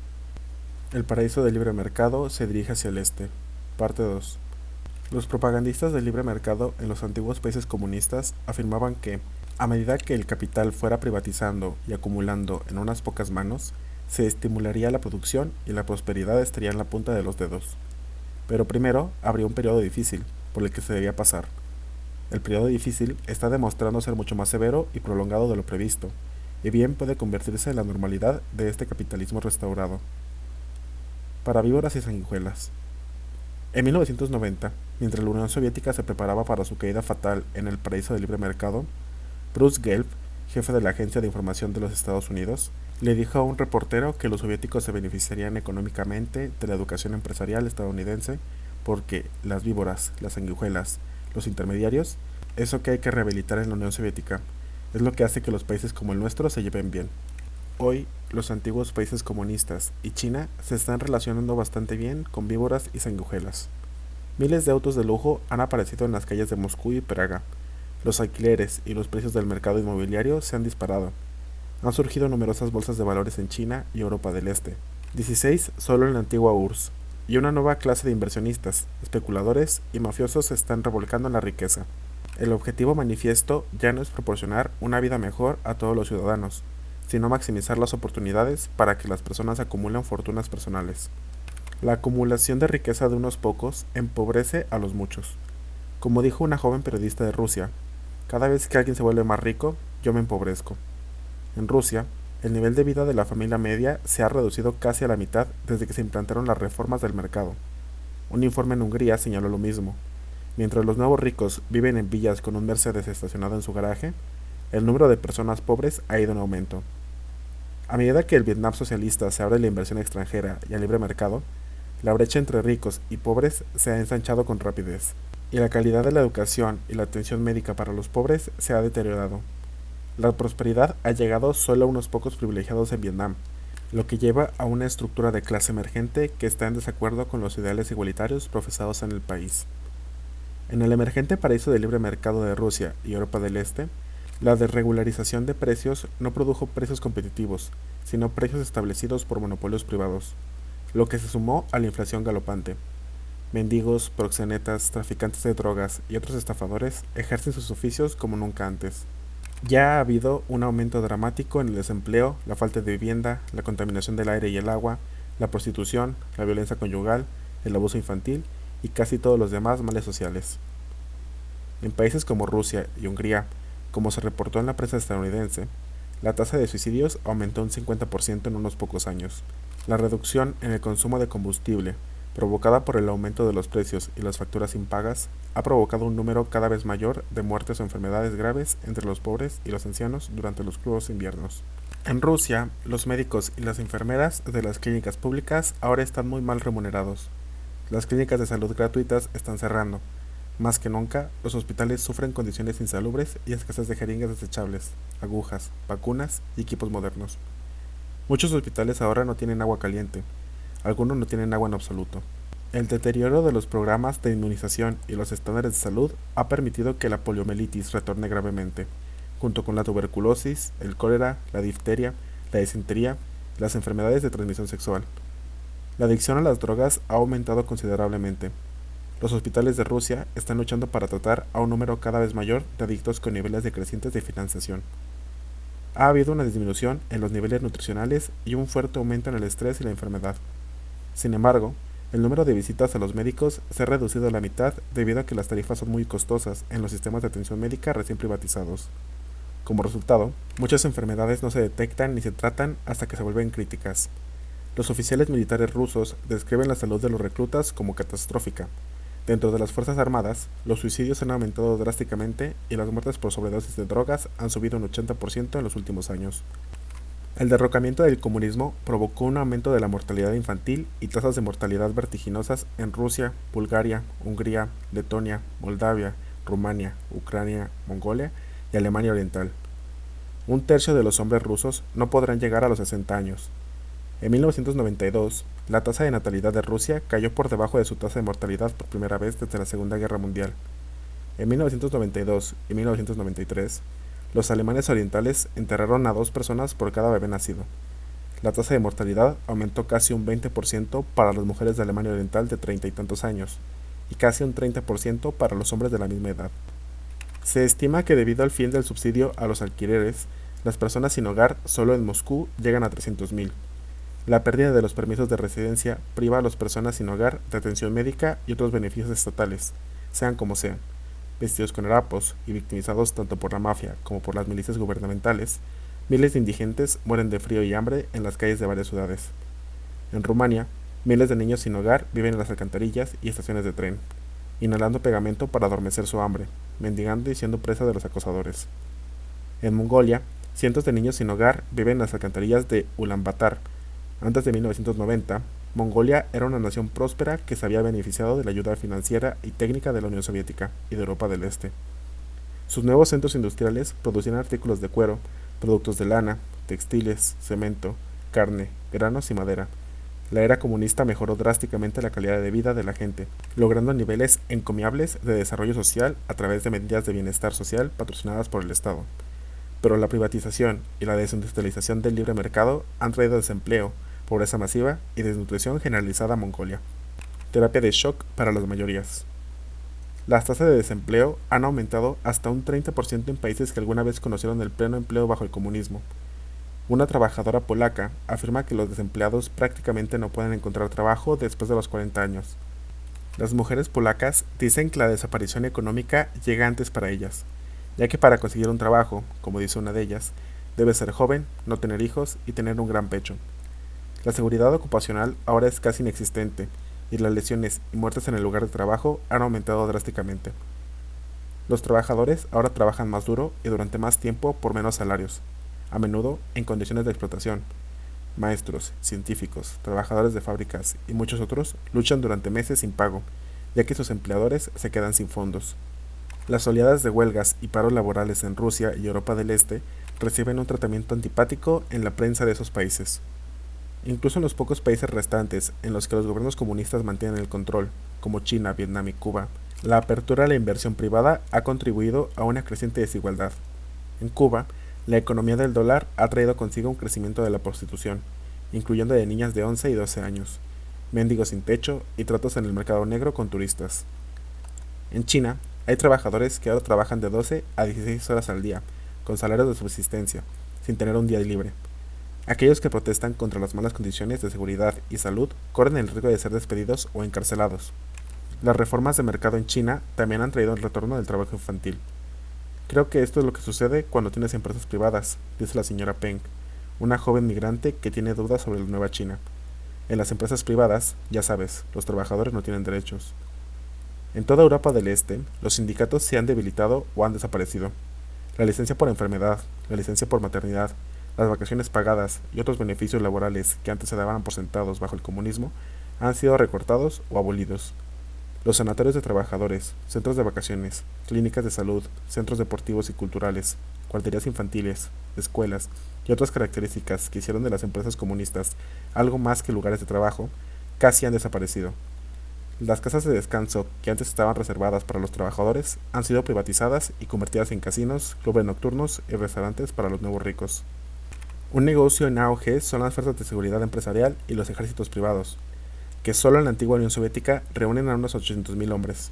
El paraíso del libre mercado se dirige hacia el este. Parte 2. Los propagandistas del libre mercado en los antiguos países comunistas afirmaban que, a medida que el capital fuera privatizando y acumulando en unas pocas manos, se estimularía la producción y la prosperidad estaría en la punta de los dedos. Pero primero habría un periodo difícil, por el que se debía pasar. El periodo difícil está demostrando ser mucho más severo y prolongado de lo previsto, y bien puede convertirse en la normalidad de este capitalismo restaurado. Para víboras y sanguijuelas. En 1990, mientras la Unión Soviética se preparaba para su caída fatal en el paraíso del libre mercado, Bruce Gelb, jefe de la Agencia de Información de los Estados Unidos, le dijo a un reportero que los soviéticos se beneficiarían económicamente de la educación empresarial estadounidense porque las víboras, las sanguijuelas, los intermediarios, eso que hay que rehabilitar en la Unión Soviética, es lo que hace que los países como el nuestro se lleven bien. Hoy, los antiguos países comunistas y China se están relacionando bastante bien con víboras y sanguijuelas. Miles de autos de lujo han aparecido en las calles de Moscú y Praga. Los alquileres y los precios del mercado inmobiliario se han disparado. Han surgido numerosas bolsas de valores en China y Europa del Este, 16 solo en la antigua URSS, y una nueva clase de inversionistas, especuladores y mafiosos se están revolcando en la riqueza. El objetivo manifiesto ya no es proporcionar una vida mejor a todos los ciudadanos, sino maximizar las oportunidades para que las personas acumulen fortunas personales. La acumulación de riqueza de unos pocos empobrece a los muchos. Como dijo una joven periodista de Rusia, cada vez que alguien se vuelve más rico, yo me empobrezco. En Rusia, el nivel de vida de la familia media se ha reducido casi a la mitad desde que se implantaron las reformas del mercado. Un informe en Hungría señaló lo mismo. Mientras los nuevos ricos viven en villas con un Mercedes estacionado en su garaje, el número de personas pobres ha ido en aumento. A medida que el Vietnam socialista se abre a la inversión extranjera y al libre mercado, la brecha entre ricos y pobres se ha ensanchado con rapidez, y la calidad de la educación y la atención médica para los pobres se ha deteriorado. La prosperidad ha llegado solo a unos pocos privilegiados en Vietnam, lo que lleva a una estructura de clase emergente que está en desacuerdo con los ideales igualitarios profesados en el país. En el emergente paraíso del libre mercado de Rusia y Europa del Este, la desregularización de precios no produjo precios competitivos, sino precios establecidos por monopolios privados, lo que se sumó a la inflación galopante. Mendigos, proxenetas, traficantes de drogas y otros estafadores ejercen sus oficios como nunca antes. Ya ha habido un aumento dramático en el desempleo, la falta de vivienda, la contaminación del aire y el agua, la prostitución, la violencia conyugal, el abuso infantil y casi todos los demás males sociales. En países como Rusia y Hungría, como se reportó en la prensa estadounidense, la tasa de suicidios aumentó un 50% en unos pocos años. La reducción en el consumo de combustible, provocada por el aumento de los precios y las facturas impagas, ha provocado un número cada vez mayor de muertes o enfermedades graves entre los pobres y los ancianos durante los crudos inviernos. En Rusia, los médicos y las enfermeras de las clínicas públicas ahora están muy mal remunerados. Las clínicas de salud gratuitas están cerrando. Más que nunca, los hospitales sufren condiciones insalubres y escasez de jeringas desechables, agujas, vacunas y equipos modernos. Muchos hospitales ahora no tienen agua caliente, algunos no tienen agua en absoluto. El deterioro de los programas de inmunización y los estándares de salud ha permitido que la poliomielitis retorne gravemente, junto con la tuberculosis, el cólera, la difteria, la disentería y las enfermedades de transmisión sexual. La adicción a las drogas ha aumentado considerablemente. Los hospitales de Rusia están luchando para tratar a un número cada vez mayor de adictos con niveles decrecientes de financiación. Ha habido una disminución en los niveles nutricionales y un fuerte aumento en el estrés y la enfermedad. Sin embargo, el número de visitas a los médicos se ha reducido a la mitad debido a que las tarifas son muy costosas en los sistemas de atención médica recién privatizados. Como resultado, muchas enfermedades no se detectan ni se tratan hasta que se vuelven críticas. Los oficiales militares rusos describen la salud de los reclutas como catastrófica. Dentro de las Fuerzas Armadas, los suicidios han aumentado drásticamente y las muertes por sobredosis de drogas han subido un 80% en los últimos años. El derrocamiento del comunismo provocó un aumento de la mortalidad infantil y tasas de mortalidad vertiginosas en Rusia, Bulgaria, Hungría, Letonia, Moldavia, Rumania, Ucrania, Mongolia y Alemania Oriental. Un tercio de los hombres rusos no podrán llegar a los 60 años. En 1992, la tasa de natalidad de Rusia cayó por debajo de su tasa de mortalidad por primera vez desde la Segunda Guerra Mundial. En 1992 y 1993, los alemanes orientales enterraron a 2 personas por cada bebé nacido. La tasa de mortalidad aumentó casi un 20% para las mujeres de Alemania Oriental de 30 y tantos años, y casi un 30% para los hombres de la misma edad. Se estima que debido al fin del subsidio a los alquileres, las personas sin hogar solo en Moscú llegan a 300.000. La pérdida de los permisos de residencia priva a las personas sin hogar de atención médica y otros beneficios estatales, sean como sean. Vestidos con harapos y victimizados tanto por la mafia como por las milicias gubernamentales, miles de indigentes mueren de frío y hambre en las calles de varias ciudades. En Rumania, miles de niños sin hogar viven en las alcantarillas y estaciones de tren, inhalando pegamento para adormecer su hambre, mendigando y siendo presa de los acosadores. En Mongolia, cientos de niños sin hogar viven en las alcantarillas de Ulaanbaatar. Antes de 1990, Mongolia era una nación próspera que se había beneficiado de la ayuda financiera y técnica de la Unión Soviética y de Europa del Este. Sus nuevos centros industriales producían artículos de cuero, productos de lana, textiles, cemento, carne, granos y madera. La era comunista mejoró drásticamente la calidad de vida de la gente, logrando niveles encomiables de desarrollo social a través de medidas de bienestar social patrocinadas por el Estado. Pero la privatización y la desindustrialización del libre mercado han traído desempleo, pobreza masiva y desnutrición generalizada a Mongolia. Terapia de shock para las mayorías. Las tasas de desempleo han aumentado hasta un 30% en países que alguna vez conocieron el pleno empleo bajo el comunismo. Una trabajadora polaca afirma que los desempleados prácticamente no pueden encontrar trabajo después de los 40 años. Las mujeres polacas dicen que la desaparición económica llega antes para ellas, ya que para conseguir un trabajo, como dice una de ellas, debe ser joven, no tener hijos y tener un gran pecho. La seguridad ocupacional ahora es casi inexistente y las lesiones y muertes en el lugar de trabajo han aumentado drásticamente. Los trabajadores ahora trabajan más duro y durante más tiempo por menos salarios, a menudo en condiciones de explotación. Maestros, científicos, trabajadores de fábricas y muchos otros luchan durante meses sin pago, ya que sus empleadores se quedan sin fondos. Las oleadas de huelgas y paros laborales en Rusia y Europa del Este reciben un tratamiento antipático en la prensa de esos países. Incluso en los pocos países restantes en los que los gobiernos comunistas mantienen el control, como China, Vietnam y Cuba, la apertura a la inversión privada ha contribuido a una creciente desigualdad. En Cuba, la economía del dólar ha traído consigo un crecimiento de la prostitución, incluyendo de niñas de 11 y 12 años, mendigos sin techo y tratos en el mercado negro con turistas. En China, hay trabajadores que ahora trabajan de 12 a 16 horas al día, con salarios de subsistencia, sin tener un día libre. Aquellos que protestan contra las malas condiciones de seguridad y salud corren el riesgo de ser despedidos o encarcelados. Las reformas de mercado en China también han traído el retorno del trabajo infantil. Creo que esto es lo que sucede cuando tienes empresas privadas, dice la señora Peng, una joven migrante que tiene dudas sobre la nueva China. En las empresas privadas, ya sabes, los trabajadores no tienen derechos. En toda Europa del Este, los sindicatos se han debilitado o han desaparecido. La licencia por enfermedad, la licencia por maternidad, las vacaciones pagadas y otros beneficios laborales que antes se daban por sentados bajo el comunismo han sido recortados o abolidos. Los sanatorios de trabajadores, centros de vacaciones, clínicas de salud, centros deportivos y culturales, guarderías infantiles, escuelas y otras características que hicieron de las empresas comunistas algo más que lugares de trabajo, casi han desaparecido. Las casas de descanso que antes estaban reservadas para los trabajadores han sido privatizadas y convertidas en casinos, clubes nocturnos y restaurantes para los nuevos ricos. Un negocio en auge son las fuerzas de seguridad empresarial y los ejércitos privados. que solo en la antigua Unión Soviética reúnen a unos 800.000 hombres.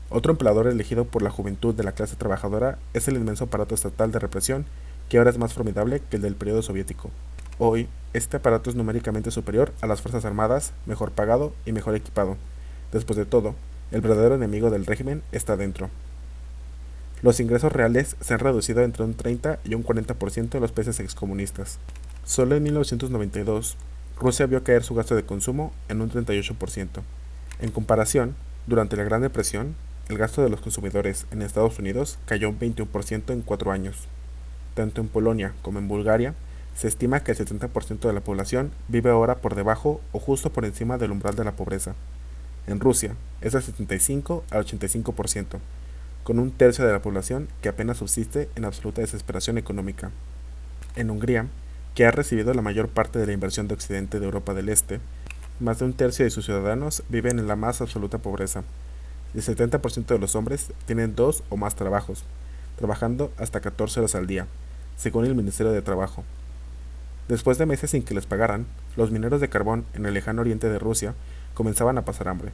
Otro emperador elegido por la juventud de la clase trabajadora es el inmenso aparato estatal de represión, que ahora es más formidable que el del periodo soviético. Hoy, este aparato es numéricamente superior a las Fuerzas Armadas, mejor pagado y mejor equipado. Después de todo, el verdadero enemigo del régimen está dentro. Los ingresos reales se han reducido entre un 30 y un 40% en los países excomunistas. Solo en 1992, Rusia vio caer su gasto de consumo en un 38%. En comparación, durante la Gran Depresión, el gasto de los consumidores en Estados Unidos cayó un 21% en 4 años. Tanto en Polonia como en Bulgaria, se estima que el 70% de la población vive ahora por debajo o justo por encima del umbral de la pobreza. En Rusia, es del 75 al 85%, con un tercio de la población que apenas subsiste en absoluta desesperación económica. En Hungría, que ha recibido la mayor parte de la inversión de Occidente de Europa del Este, más de un tercio de sus ciudadanos viven en la más absoluta pobreza. El 70% de los hombres tienen 2 o más trabajos, trabajando hasta 14 horas al día, según el Ministerio de Trabajo. Después de meses sin que les pagaran, los mineros de carbón en el lejano oriente de Rusia comenzaban a pasar hambre.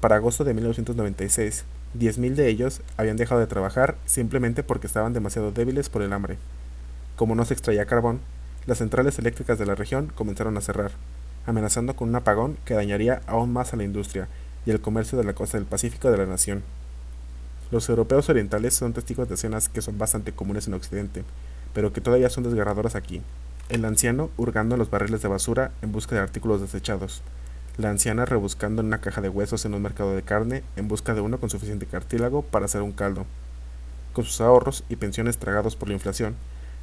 Para agosto de 1996, 10.000 de ellos habían dejado de trabajar simplemente porque estaban demasiado débiles por el hambre. Como no se extraía carbón, las centrales eléctricas de la región comenzaron a cerrar, amenazando con un apagón que dañaría aún más a la industria y el comercio de la costa del Pacífico de la nación. Los europeos orientales son testigos de escenas que son bastante comunes en Occidente, pero que todavía son desgarradoras aquí. El anciano hurgando en los barriles de basura en busca de artículos desechados. La anciana rebuscando en una caja de huesos en un mercado de carne en busca de uno con suficiente cartílago para hacer un caldo. Con sus ahorros y pensiones tragados por la inflación,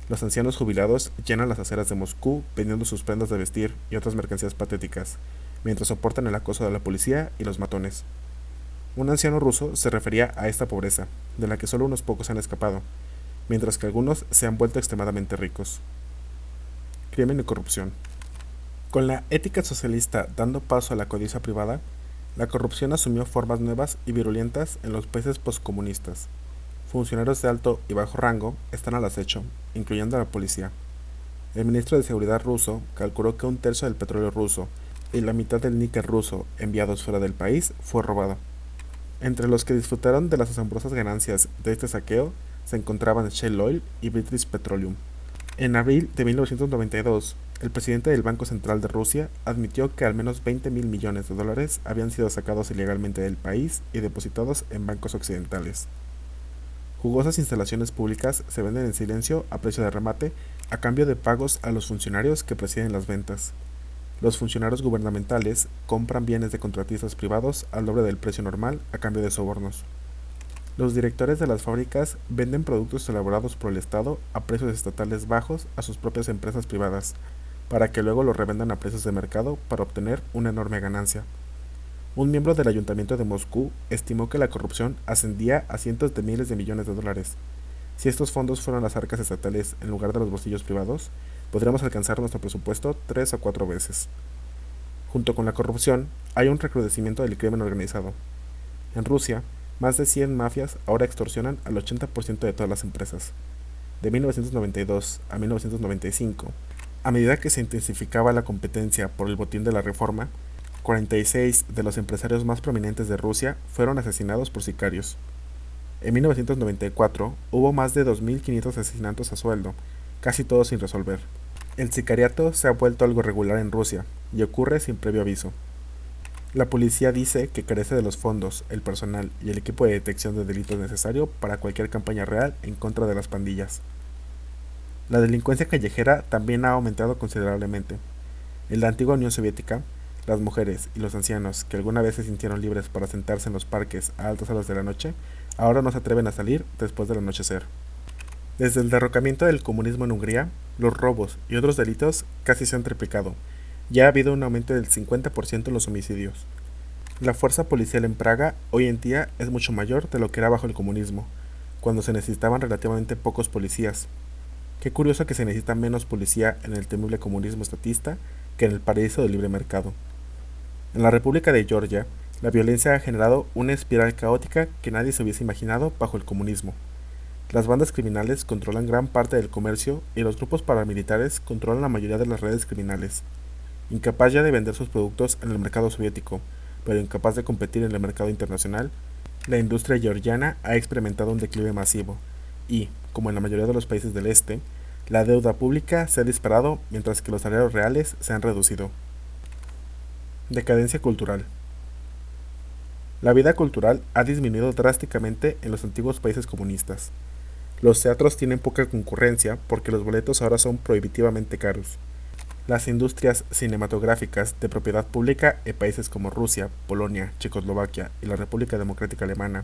los ancianos jubilados llenan las aceras de Moscú vendiendo sus prendas de vestir y otras mercancías patéticas, mientras soportan el acoso de la policía y los matones. Un anciano ruso se refería a esta pobreza, de la que solo unos pocos han escapado, mientras que algunos se han vuelto extremadamente ricos. Crimen y corrupción. Con la ética socialista dando paso a la codicia privada, la corrupción asumió formas nuevas y virulentas en los países postcomunistas. Funcionarios de alto y bajo rango están al acecho, incluyendo a la policía. El ministro de Seguridad ruso calculó que un tercio del petróleo ruso y la mitad del níquel ruso enviados fuera del país fue robado. Entre los que disfrutaron de las asombrosas ganancias de este saqueo se encontraban Shell Oil y British Petroleum. En abril de 1992, el presidente del Banco Central de Rusia admitió que al menos 20.000 millones de dólares habían sido sacados ilegalmente del país y depositados en bancos occidentales. Jugosas instalaciones públicas se venden en silencio a precio de remate a cambio de pagos a los funcionarios que presiden las ventas. Los funcionarios gubernamentales compran bienes de contratistas privados al doble del precio normal a cambio de sobornos. Los directores de las fábricas venden productos elaborados por el Estado a precios estatales bajos a sus propias empresas privadas, para que luego los revendan a precios de mercado para obtener una enorme ganancia. Un miembro del Ayuntamiento de Moscú estimó que la corrupción ascendía a cientos de miles de millones de dólares. Si estos fondos fueran las arcas estatales en lugar de los bolsillos privados, podríamos alcanzar nuestro presupuesto 3 o 4 veces. Junto con la corrupción, hay un recrudecimiento del crimen organizado. En Rusia, más de 100 mafias ahora extorsionan al 80% de todas las empresas. De 1992 a 1995, a medida que se intensificaba la competencia por el botín de la reforma, 46 de los empresarios más prominentes de Rusia fueron asesinados por sicarios. En 1994 hubo más de 2.500 asesinatos a sueldo, casi todos sin resolver. El sicariato se ha vuelto algo regular en Rusia y ocurre sin previo aviso. La policía dice que carece de los fondos, el personal y el equipo de detección de delitos necesario para cualquier campaña real en contra de las pandillas. La delincuencia callejera también ha aumentado considerablemente. En la antigua Unión Soviética, las mujeres y los ancianos que alguna vez se sintieron libres para sentarse en los parques a altas horas de la noche, ahora no se atreven a salir después del anochecer. Desde el derrocamiento del comunismo en Hungría, los robos y otros delitos casi se han triplicado. Ya ha habido un aumento del 50% en los homicidios. La fuerza policial en Praga hoy en día es mucho mayor de lo que era bajo el comunismo, cuando se necesitaban relativamente pocos policías. Qué curioso que se necesita menos policía en el temible comunismo estatista que en el paraíso del libre mercado. En la República de Georgia, la violencia ha generado una espiral caótica que nadie se hubiese imaginado bajo el comunismo. Las bandas criminales controlan gran parte del comercio y los grupos paramilitares controlan la mayoría de las redes criminales. Incapaz ya de vender sus productos en el mercado soviético, pero incapaz de competir en el mercado internacional, la industria georgiana ha experimentado un declive masivo y, como en la mayoría de los países del este, la deuda pública se ha disparado mientras que los salarios reales se han reducido. Decadencia cultural. La vida cultural ha disminuido drásticamente en los antiguos países comunistas. Los teatros tienen poca concurrencia porque los boletos ahora son prohibitivamente caros. Las industrias cinematográficas de propiedad pública en países como Rusia, Polonia, Checoslovaquia y la República Democrática Alemana,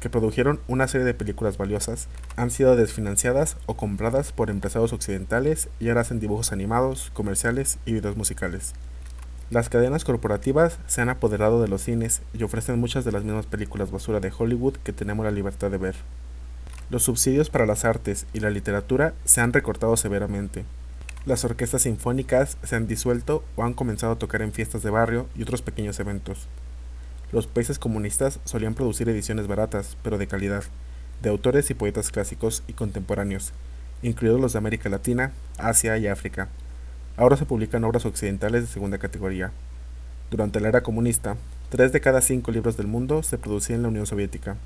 que produjeron una serie de películas valiosas, han sido desfinanciadas o compradas por empresarios occidentales y ahora hacen dibujos animados, comerciales y videos musicales. Las cadenas corporativas se han apoderado de los cines y ofrecen muchas de las mismas películas basura de Hollywood que tenemos la libertad de ver. Los subsidios para las artes y la literatura se han recortado severamente. Las orquestas sinfónicas se han disuelto o han comenzado a tocar en fiestas de barrio y otros pequeños eventos. Los países comunistas solían producir ediciones baratas, pero de calidad, de autores y poetas clásicos y contemporáneos, incluidos los de América Latina, Asia y África. Ahora se publican obras occidentales de segunda categoría. Durante la era comunista, 3 de cada 5 libros del mundo se producían en la Unión Soviética.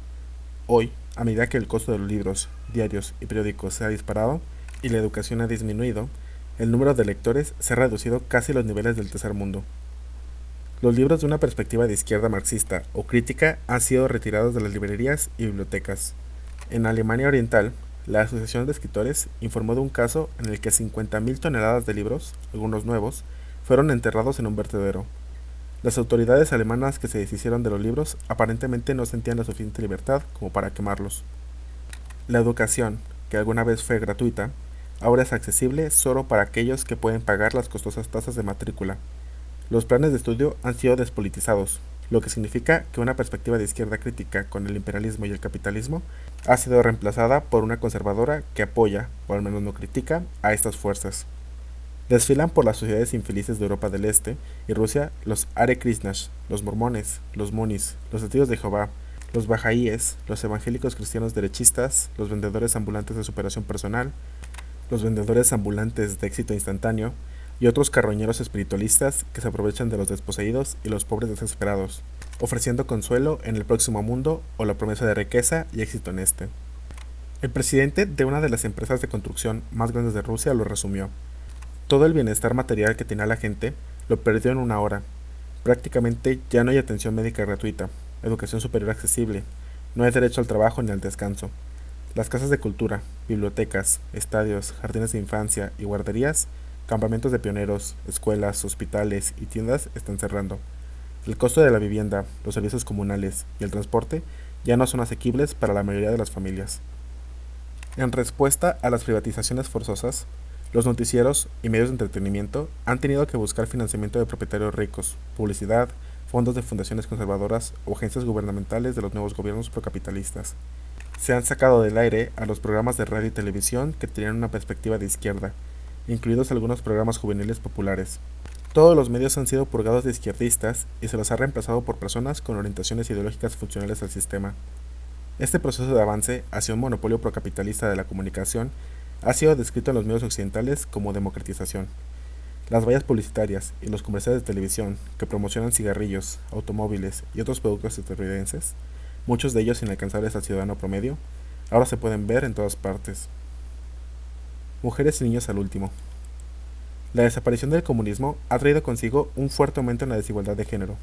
Hoy, a medida que el costo de los libros, diarios y periódicos se ha disparado y la educación ha disminuido, el número de lectores se ha reducido casi a los niveles del tercer mundo. Los libros de una perspectiva de izquierda marxista o crítica han sido retirados de las librerías y bibliotecas. En Alemania Oriental, la Asociación de Escritores informó de un caso en el que 50.000 toneladas de libros, algunos nuevos, fueron enterrados en un vertedero. Las autoridades alemanas que se deshicieron de los libros aparentemente no sentían la suficiente libertad como para quemarlos. La educación, que alguna vez fue gratuita, ahora es accesible solo para aquellos que pueden pagar las costosas tasas de matrícula. Los planes de estudio han sido despolitizados, lo que significa que una perspectiva de izquierda crítica con el imperialismo y el capitalismo ha sido reemplazada por una conservadora que apoya, o al menos no critica, a estas fuerzas. Desfilan por las sociedades infelices de Europa del Este y Rusia los Hare Krishnas, los mormones, los munis, los testigos de Jehová, los bahá'íes, los evangélicos cristianos derechistas, los vendedores ambulantes de superación personal, los vendedores ambulantes de éxito instantáneo y otros carroñeros espiritualistas que se aprovechan de los desposeídos y los pobres desesperados, ofreciendo consuelo en el próximo mundo o la promesa de riqueza y éxito en este. El presidente de una de las empresas de construcción más grandes de Rusia lo resumió. Todo el bienestar material que tenía la gente lo perdió en una hora. Prácticamente ya no hay atención médica gratuita, educación superior accesible, no hay derecho al trabajo ni al descanso. Las casas de cultura, bibliotecas, estadios, jardines de infancia y guarderías, campamentos de pioneros, escuelas, hospitales y tiendas están cerrando. El costo de la vivienda, los servicios comunales y el transporte ya no son asequibles para la mayoría de las familias. En respuesta a las privatizaciones forzosas, los noticieros y medios de entretenimiento han tenido que buscar financiamiento de propietarios ricos, publicidad, fondos de fundaciones conservadoras o agencias gubernamentales de los nuevos gobiernos procapitalistas. Se han sacado del aire a los programas de radio y televisión que tenían una perspectiva de izquierda, incluidos algunos programas juveniles populares. Todos los medios han sido purgados de izquierdistas y se los ha reemplazado por personas con orientaciones ideológicas funcionales al sistema. Este proceso de avance hacia un monopolio procapitalista de la comunicación ha sido descrito en los medios occidentales como democratización. Las vallas publicitarias y los comerciales de televisión que promocionan cigarrillos, automóviles y otros productos estadounidenses, muchos de ellos inalcanzables al ciudadano promedio, ahora se pueden ver en todas partes. Mujeres y niños al último. La desaparición del comunismo ha traído consigo un fuerte aumento en la desigualdad de género.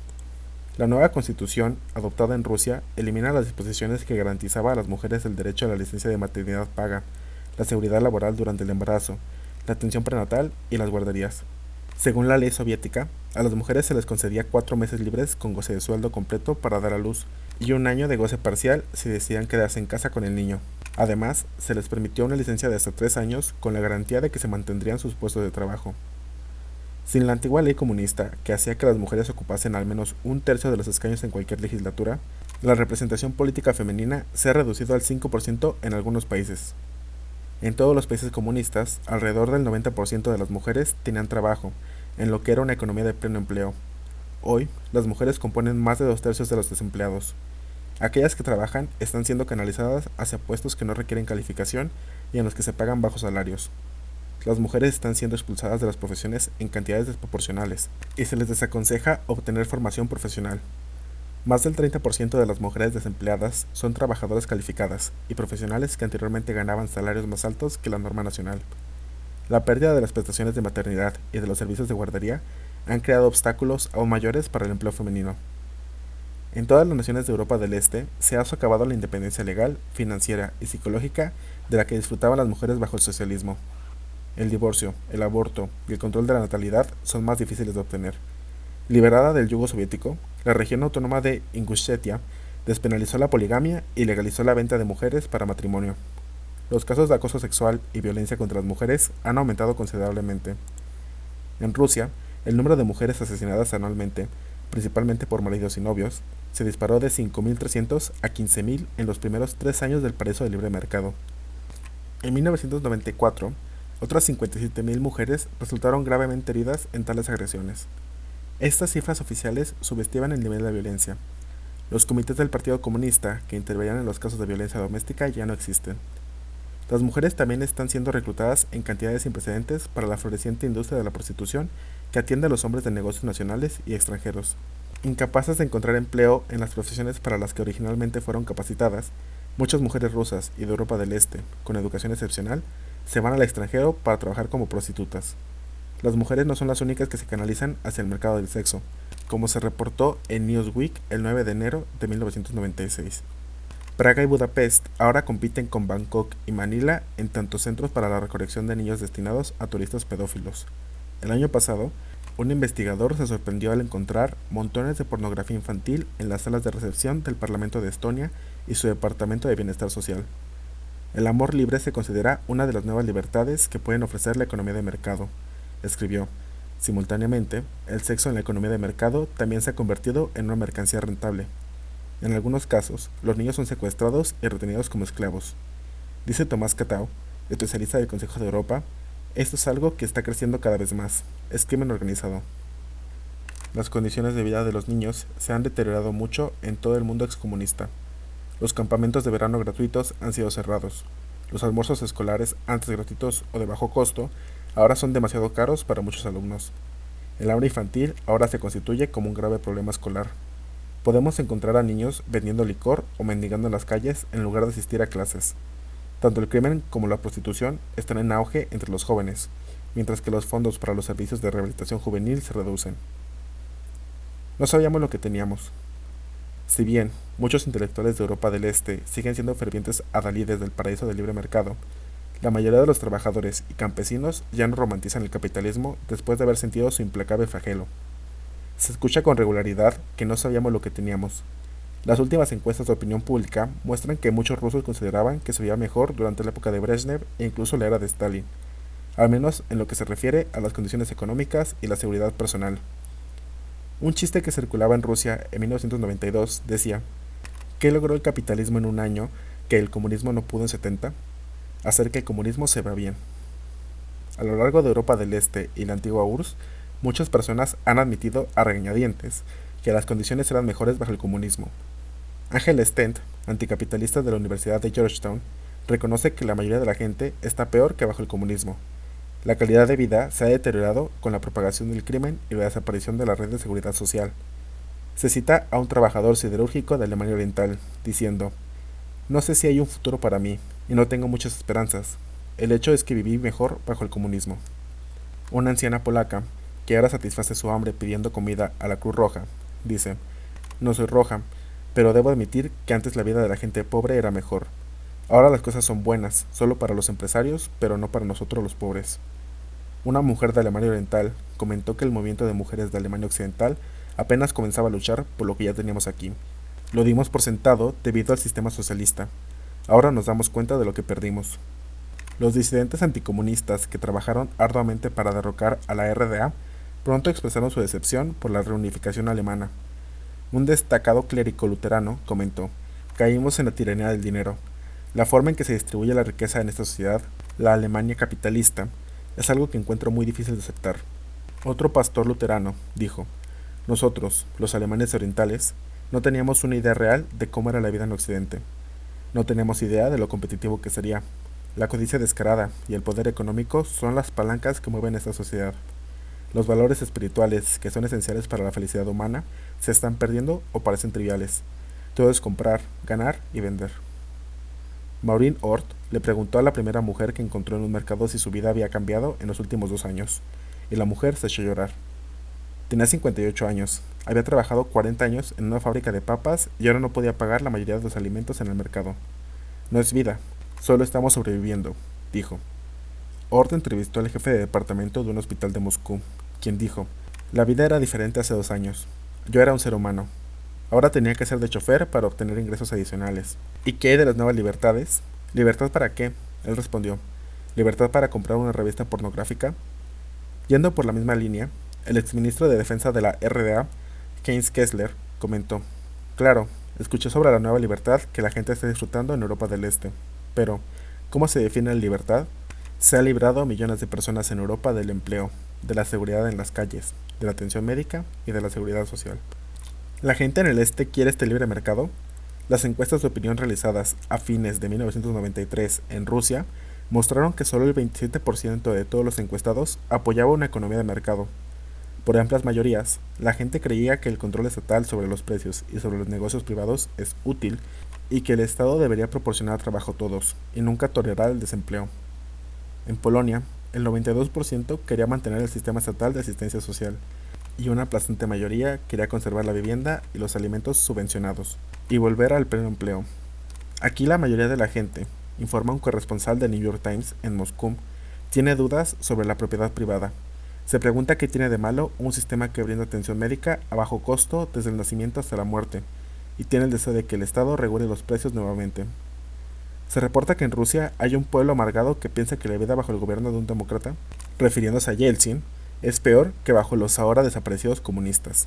La nueva constitución, adoptada en Rusia, elimina las disposiciones que garantizaba a las mujeres el derecho a la licencia de maternidad paga, la seguridad laboral durante el embarazo, la atención prenatal y las guarderías. Según la ley soviética, a las mujeres se les concedía 4 meses libres con goce de sueldo completo para dar a luz y 1 año de goce parcial si decidían quedarse en casa con el niño. Además, se les permitió una licencia de hasta 3 años con la garantía de que se mantendrían sus puestos de trabajo. Sin la antigua ley comunista, que hacía que las mujeres ocupasen al menos 1/3 de los escaños en cualquier legislatura, la representación política femenina se ha reducido al 5% en algunos países. En todos los países comunistas, alrededor del 90% de las mujeres tenían trabajo, en lo que era una economía de pleno empleo. Hoy, las mujeres componen más de 2/3 de los desempleados. Aquellas que trabajan están siendo canalizadas hacia puestos que no requieren calificación y en los que se pagan bajos salarios. las mujeres están siendo expulsadas de las profesiones en cantidades desproporcionales y se les desaconseja obtener formación profesional. Más del 30% de las mujeres desempleadas son trabajadoras calificadas y profesionales que anteriormente ganaban salarios más altos que la norma nacional. La pérdida de las prestaciones de maternidad y de los servicios de guardería han creado obstáculos aún mayores para el empleo femenino. En todas las naciones de Europa del Este se ha socavado la independencia legal, financiera y psicológica de la que disfrutaban las mujeres bajo el socialismo. El divorcio, el aborto y el control de la natalidad son más difíciles de obtener. Liberada del yugo soviético, la región autónoma de Ingushetia despenalizó la poligamia y legalizó la venta de mujeres para matrimonio. Los casos de acoso sexual y violencia contra las mujeres han aumentado considerablemente. En Rusia, el número de mujeres asesinadas anualmente, principalmente por maridos y novios, se disparó de 5.300 a 15.000 en los primeros 3 años del paraíso de libre mercado. En 1994, otras 57.000 mujeres resultaron gravemente heridas en tales agresiones. Estas cifras oficiales subestiman el nivel de violencia. Los comités del Partido Comunista que intervenían en los casos de violencia doméstica ya no existen. Las mujeres también están siendo reclutadas en cantidades sin precedentes para la floreciente industria de la prostitución que atiende a los hombres de negocios nacionales y extranjeros. Incapaces de encontrar empleo en las profesiones para las que originalmente fueron capacitadas, muchas mujeres rusas y de Europa del Este, con educación excepcional, se van al extranjero para trabajar como prostitutas. Las mujeres no son las únicas que se canalizan hacia el mercado del sexo, como se reportó en Newsweek el 9 de enero de 1996. Praga y Budapest ahora compiten con Bangkok y Manila en tantos centros para la recolección de niños destinados a turistas pedófilos. El año pasado, un investigador se sorprendió al encontrar montones de pornografía infantil en las salas de recepción del Parlamento de Estonia y su Departamento de Bienestar Social. El amor libre se considera una de las nuevas libertades que pueden ofrecer la economía de mercado, escribió. Simultáneamente, el sexo en la economía de mercado también se ha convertido en una mercancía rentable. En algunos casos, los niños son secuestrados y retenidos como esclavos. Dice Tomás Katau, especialista del Consejo de Europa, esto es algo que está creciendo cada vez más. Es crimen organizado. Las condiciones de vida de los niños se han deteriorado mucho en todo el mundo excomunista. Los campamentos de verano gratuitos han sido cerrados. Los almuerzos escolares, antes gratuitos o de bajo costo, ahora son demasiado caros para muchos alumnos. El hambre infantil ahora se constituye como un grave problema escolar. Podemos encontrar a niños vendiendo licor o mendigando en las calles en lugar de asistir a clases. Tanto el crimen como la prostitución están en auge entre los jóvenes, mientras que los fondos para los servicios de rehabilitación juvenil se reducen. No sabíamos lo que teníamos. Si bien muchos intelectuales de Europa del Este siguen siendo fervientes adalides del paraíso del libre mercado, la mayoría de los trabajadores y campesinos ya no romantizan el capitalismo después de haber sentido su implacable flagelo. Se escucha con regularidad que no sabíamos lo que teníamos. Las últimas encuestas de opinión pública muestran que muchos rusos consideraban que se veía mejor durante la época de Brezhnev e incluso la era de Stalin, al menos en lo que se refiere a las condiciones económicas y la seguridad personal. Un chiste que circulaba en Rusia en 1992 decía: ¿qué logró el capitalismo en un año que el comunismo no pudo en 70? Hacer que el comunismo se vea bien. A lo largo de Europa del Este y la antigua URSS, muchas personas han admitido a regañadientes que las condiciones eran mejores bajo el comunismo. Angela Stent, anticapitalista de la Universidad de Georgetown, reconoce que la mayoría de la gente está peor que bajo el comunismo. La calidad de vida se ha deteriorado con la propagación del crimen y la desaparición de la red de seguridad social. Se cita a un trabajador siderúrgico de Alemania Oriental, diciendo: no sé si hay un futuro para mí, y no tengo muchas esperanzas. El hecho es que viví mejor bajo el comunismo. Una anciana polaca, que ahora satisface su hambre pidiendo comida a la Cruz Roja, dice: no soy roja, pero debo admitir que antes la vida de la gente pobre era mejor. Ahora las cosas son buenas, solo para los empresarios, pero no para nosotros los pobres. Una mujer de Alemania Oriental comentó que el movimiento de mujeres de Alemania Occidental apenas comenzaba a luchar por lo que ya teníamos aquí. Lo dimos por sentado debido al sistema socialista. Ahora nos damos cuenta de lo que perdimos. Los disidentes anticomunistas que trabajaron arduamente para derrocar a la RDA pronto expresaron su decepción por la reunificación alemana. Un destacado clérigo luterano comentó: caímos en la tiranía del dinero. La forma en que se distribuye la riqueza en esta sociedad, la Alemania capitalista, es algo que encuentro muy difícil de aceptar. Otro pastor luterano dijo: nosotros, los alemanes orientales, no teníamos una idea real de cómo era la vida en Occidente. No teníamos idea de lo competitivo que sería. La codicia descarada y el poder económico son las palancas que mueven esta sociedad. Los valores espirituales, que son esenciales para la felicidad humana, se están perdiendo o parecen triviales. Todo es comprar, ganar y vender. Maureen Orth le preguntó a la primera mujer que encontró en un mercado si su vida había cambiado en los últimos 2 años, y la mujer se echó a llorar. Tenía 58 años, había trabajado 40 años en una fábrica de papas y ahora no podía pagar la mayoría de los alimentos en el mercado. No es vida, solo estamos sobreviviendo, dijo. Orth entrevistó al jefe de departamento de un hospital de Moscú, quien dijo: la vida era diferente hace 2 años. Yo era un ser humano. Ahora tenía que ser de chofer para obtener ingresos adicionales. ¿Y qué hay de las nuevas libertades? ¿Libertad para qué? Él respondió: ¿libertad para comprar una revista pornográfica? Yendo por la misma línea, el exministro de Defensa de la RDA, Heinz Kessler, comentó: claro, escuché sobre la nueva libertad que la gente está disfrutando en Europa del Este. Pero, ¿cómo se define la libertad? Se ha librado a millones de personas en Europa del empleo, de la seguridad en las calles, de la atención médica y de la seguridad social. ¿La gente en el este quiere este libre mercado? Las encuestas de opinión realizadas a fines de 1993 en Rusia mostraron que solo el 27% de todos los encuestados apoyaba una economía de mercado. Por amplias mayorías, la gente creía que el control estatal sobre los precios y sobre los negocios privados es útil y que el Estado debería proporcionar trabajo a todos y nunca tolerar el desempleo. En Polonia, el 92% quería mantener el sistema estatal de asistencia social y una aplastante mayoría quería conservar la vivienda y los alimentos subvencionados y volver al pleno empleo. Aquí la mayoría de la gente, informa un corresponsal de New York Times en Moscú, tiene dudas sobre la propiedad privada. Se pregunta qué tiene de malo un sistema que brinda atención médica a bajo costo desde el nacimiento hasta la muerte, y tiene el deseo de que el Estado regule los precios nuevamente. Se reporta que en Rusia hay un pueblo amargado que piensa que la vida bajo el gobierno de un demócrata, refiriéndose a Yeltsin, es peor que bajo los ahora desaparecidos comunistas.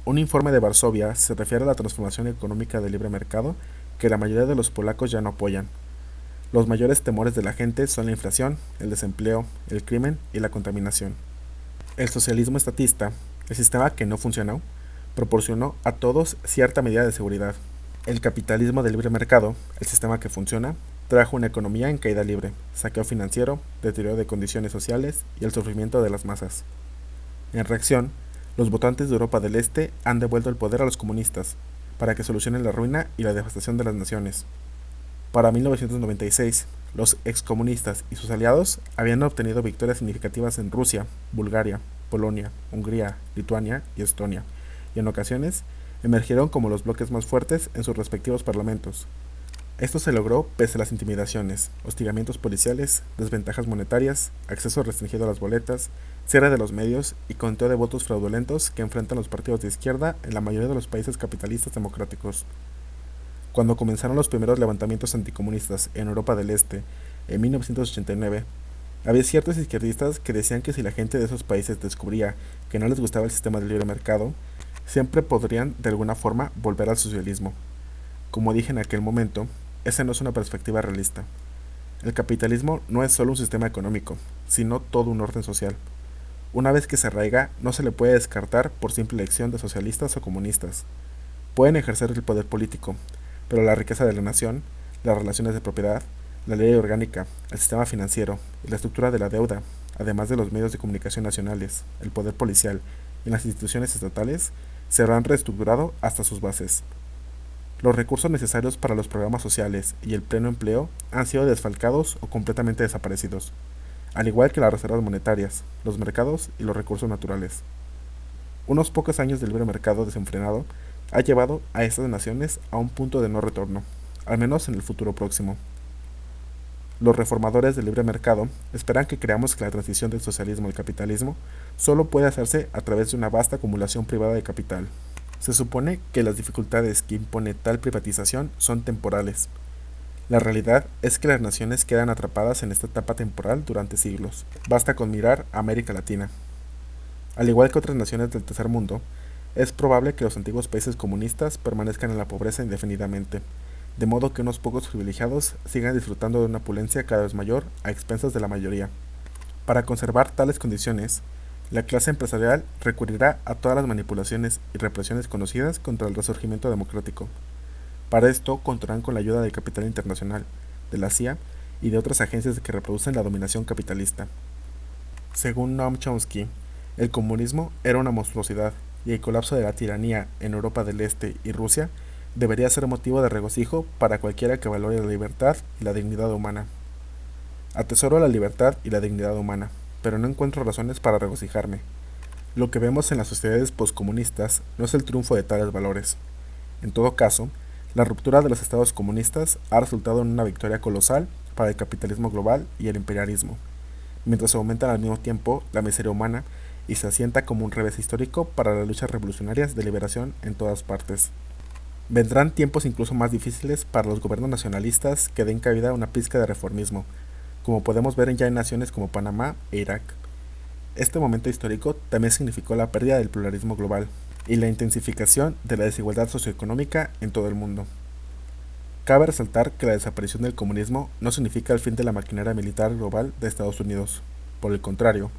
Un informe de Varsovia se refiere a la transformación económica del libre mercado que la mayoría de los polacos ya no apoyan. Los mayores temores de la gente son la inflación, el desempleo, el crimen y la contaminación. El socialismo estatista, el sistema que no funcionó, proporcionó a todos cierta medida de seguridad. El capitalismo del libre mercado, el sistema que funciona, trajo una economía en caída libre, saqueo financiero, deterioro de condiciones sociales y el sufrimiento de las masas. En reacción, los votantes de Europa del Este han devuelto el poder a los comunistas, para que solucionen la ruina y la devastación de las naciones. Para 1996, los excomunistas y sus aliados habían obtenido victorias significativas en Rusia, Bulgaria, Polonia, Hungría, Lituania y Estonia, y en ocasiones emergieron como los bloques más fuertes en sus respectivos parlamentos. Esto se logró pese a las intimidaciones, hostigamientos policiales, desventajas monetarias, acceso restringido a las boletas, cierre de los medios y conteo de votos fraudulentos que enfrentan los partidos de izquierda en la mayoría de los países capitalistas democráticos. Cuando comenzaron los primeros levantamientos anticomunistas en Europa del Este, en 1989, había ciertos izquierdistas que decían que si la gente de esos países descubría que no les gustaba el sistema del libre mercado, siempre podrían de alguna forma volver al socialismo. Como dije en aquel momento, esa no es una perspectiva realista. El capitalismo no es solo un sistema económico, sino todo un orden social. Una vez que se arraiga, no se le puede descartar por simple elección de socialistas o comunistas. Pueden ejercer el poder político, pero la riqueza de la nación, las relaciones de propiedad, la ley orgánica, el sistema financiero y la estructura de la deuda, además de los medios de comunicación nacionales, el poder policial y las instituciones estatales, se habrán reestructurado hasta sus bases. Los recursos necesarios para los programas sociales y el pleno empleo han sido desfalcados o completamente desaparecidos, al igual que las reservas monetarias, los mercados y los recursos naturales. Unos pocos años de libre mercado desenfrenado ha llevado a estas naciones a un punto de no retorno, al menos en el futuro próximo. Los reformadores del libre mercado esperan que creamos que la transición del socialismo al capitalismo solo puede hacerse a través de una vasta acumulación privada de capital. Se supone que las dificultades que impone tal privatización son temporales. La realidad es que las naciones quedan atrapadas en esta etapa temporal durante siglos. Basta con mirar a América Latina. Al igual que otras naciones del tercer mundo, es probable que los antiguos países comunistas permanezcan en la pobreza indefinidamente, de modo que unos pocos privilegiados sigan disfrutando de una opulencia cada vez mayor a expensas de la mayoría. Para conservar tales condiciones, la clase empresarial recurrirá a todas las manipulaciones y represiones conocidas contra el resurgimiento democrático. Para esto contarán con la ayuda del capital internacional, de la CIA y de otras agencias que reproducen la dominación capitalista. Según Noam Chomsky, el comunismo era una monstruosidad y el colapso de la tiranía en Europa del Este y Rusia debería ser motivo de regocijo para cualquiera que valore la libertad y la dignidad humana. Atesoro la libertad y la dignidad humana, pero no encuentro razones para regocijarme. Lo que vemos en las sociedades poscomunistas no es el triunfo de tales valores. En todo caso, la ruptura de los estados comunistas ha resultado en una victoria colosal para el capitalismo global y el imperialismo, mientras aumentan al mismo tiempo la miseria humana y se asienta como un revés histórico para las luchas revolucionarias de liberación en todas partes. Vendrán tiempos incluso más difíciles para los gobiernos nacionalistas que den cabida a una pizca de reformismo, como podemos ver ya en naciones como Panamá e Irak. Este momento histórico también significó la pérdida del pluralismo global y la intensificación de la desigualdad socioeconómica en todo el mundo. Cabe resaltar que la desaparición del comunismo no significa el fin de la maquinaria militar global de Estados Unidos. Por el contrario,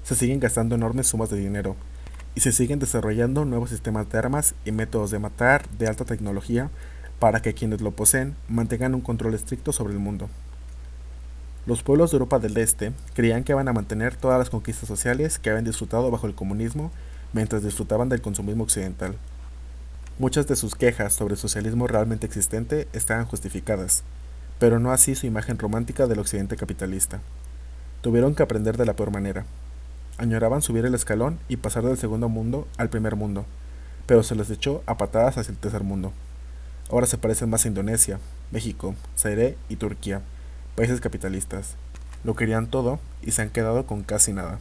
se siguen gastando enormes sumas de dinero y se siguen desarrollando nuevos sistemas de armas y métodos de matar de alta tecnología para que quienes lo poseen mantengan un control estricto sobre el mundo. Los pueblos de Europa del Este creían que iban a mantener todas las conquistas sociales que habían disfrutado bajo el comunismo mientras disfrutaban del consumismo occidental. Muchas de sus quejas sobre el socialismo realmente existente estaban justificadas, pero no así su imagen romántica del occidente capitalista. Tuvieron que aprender de la peor manera. Añoraban subir el escalón y pasar del segundo mundo al primer mundo, pero se les echó a patadas hacia el tercer mundo. Ahora se parecen más a Indonesia, México, Zaire y Turquía, países capitalistas. Lo querían todo y se han quedado con casi nada.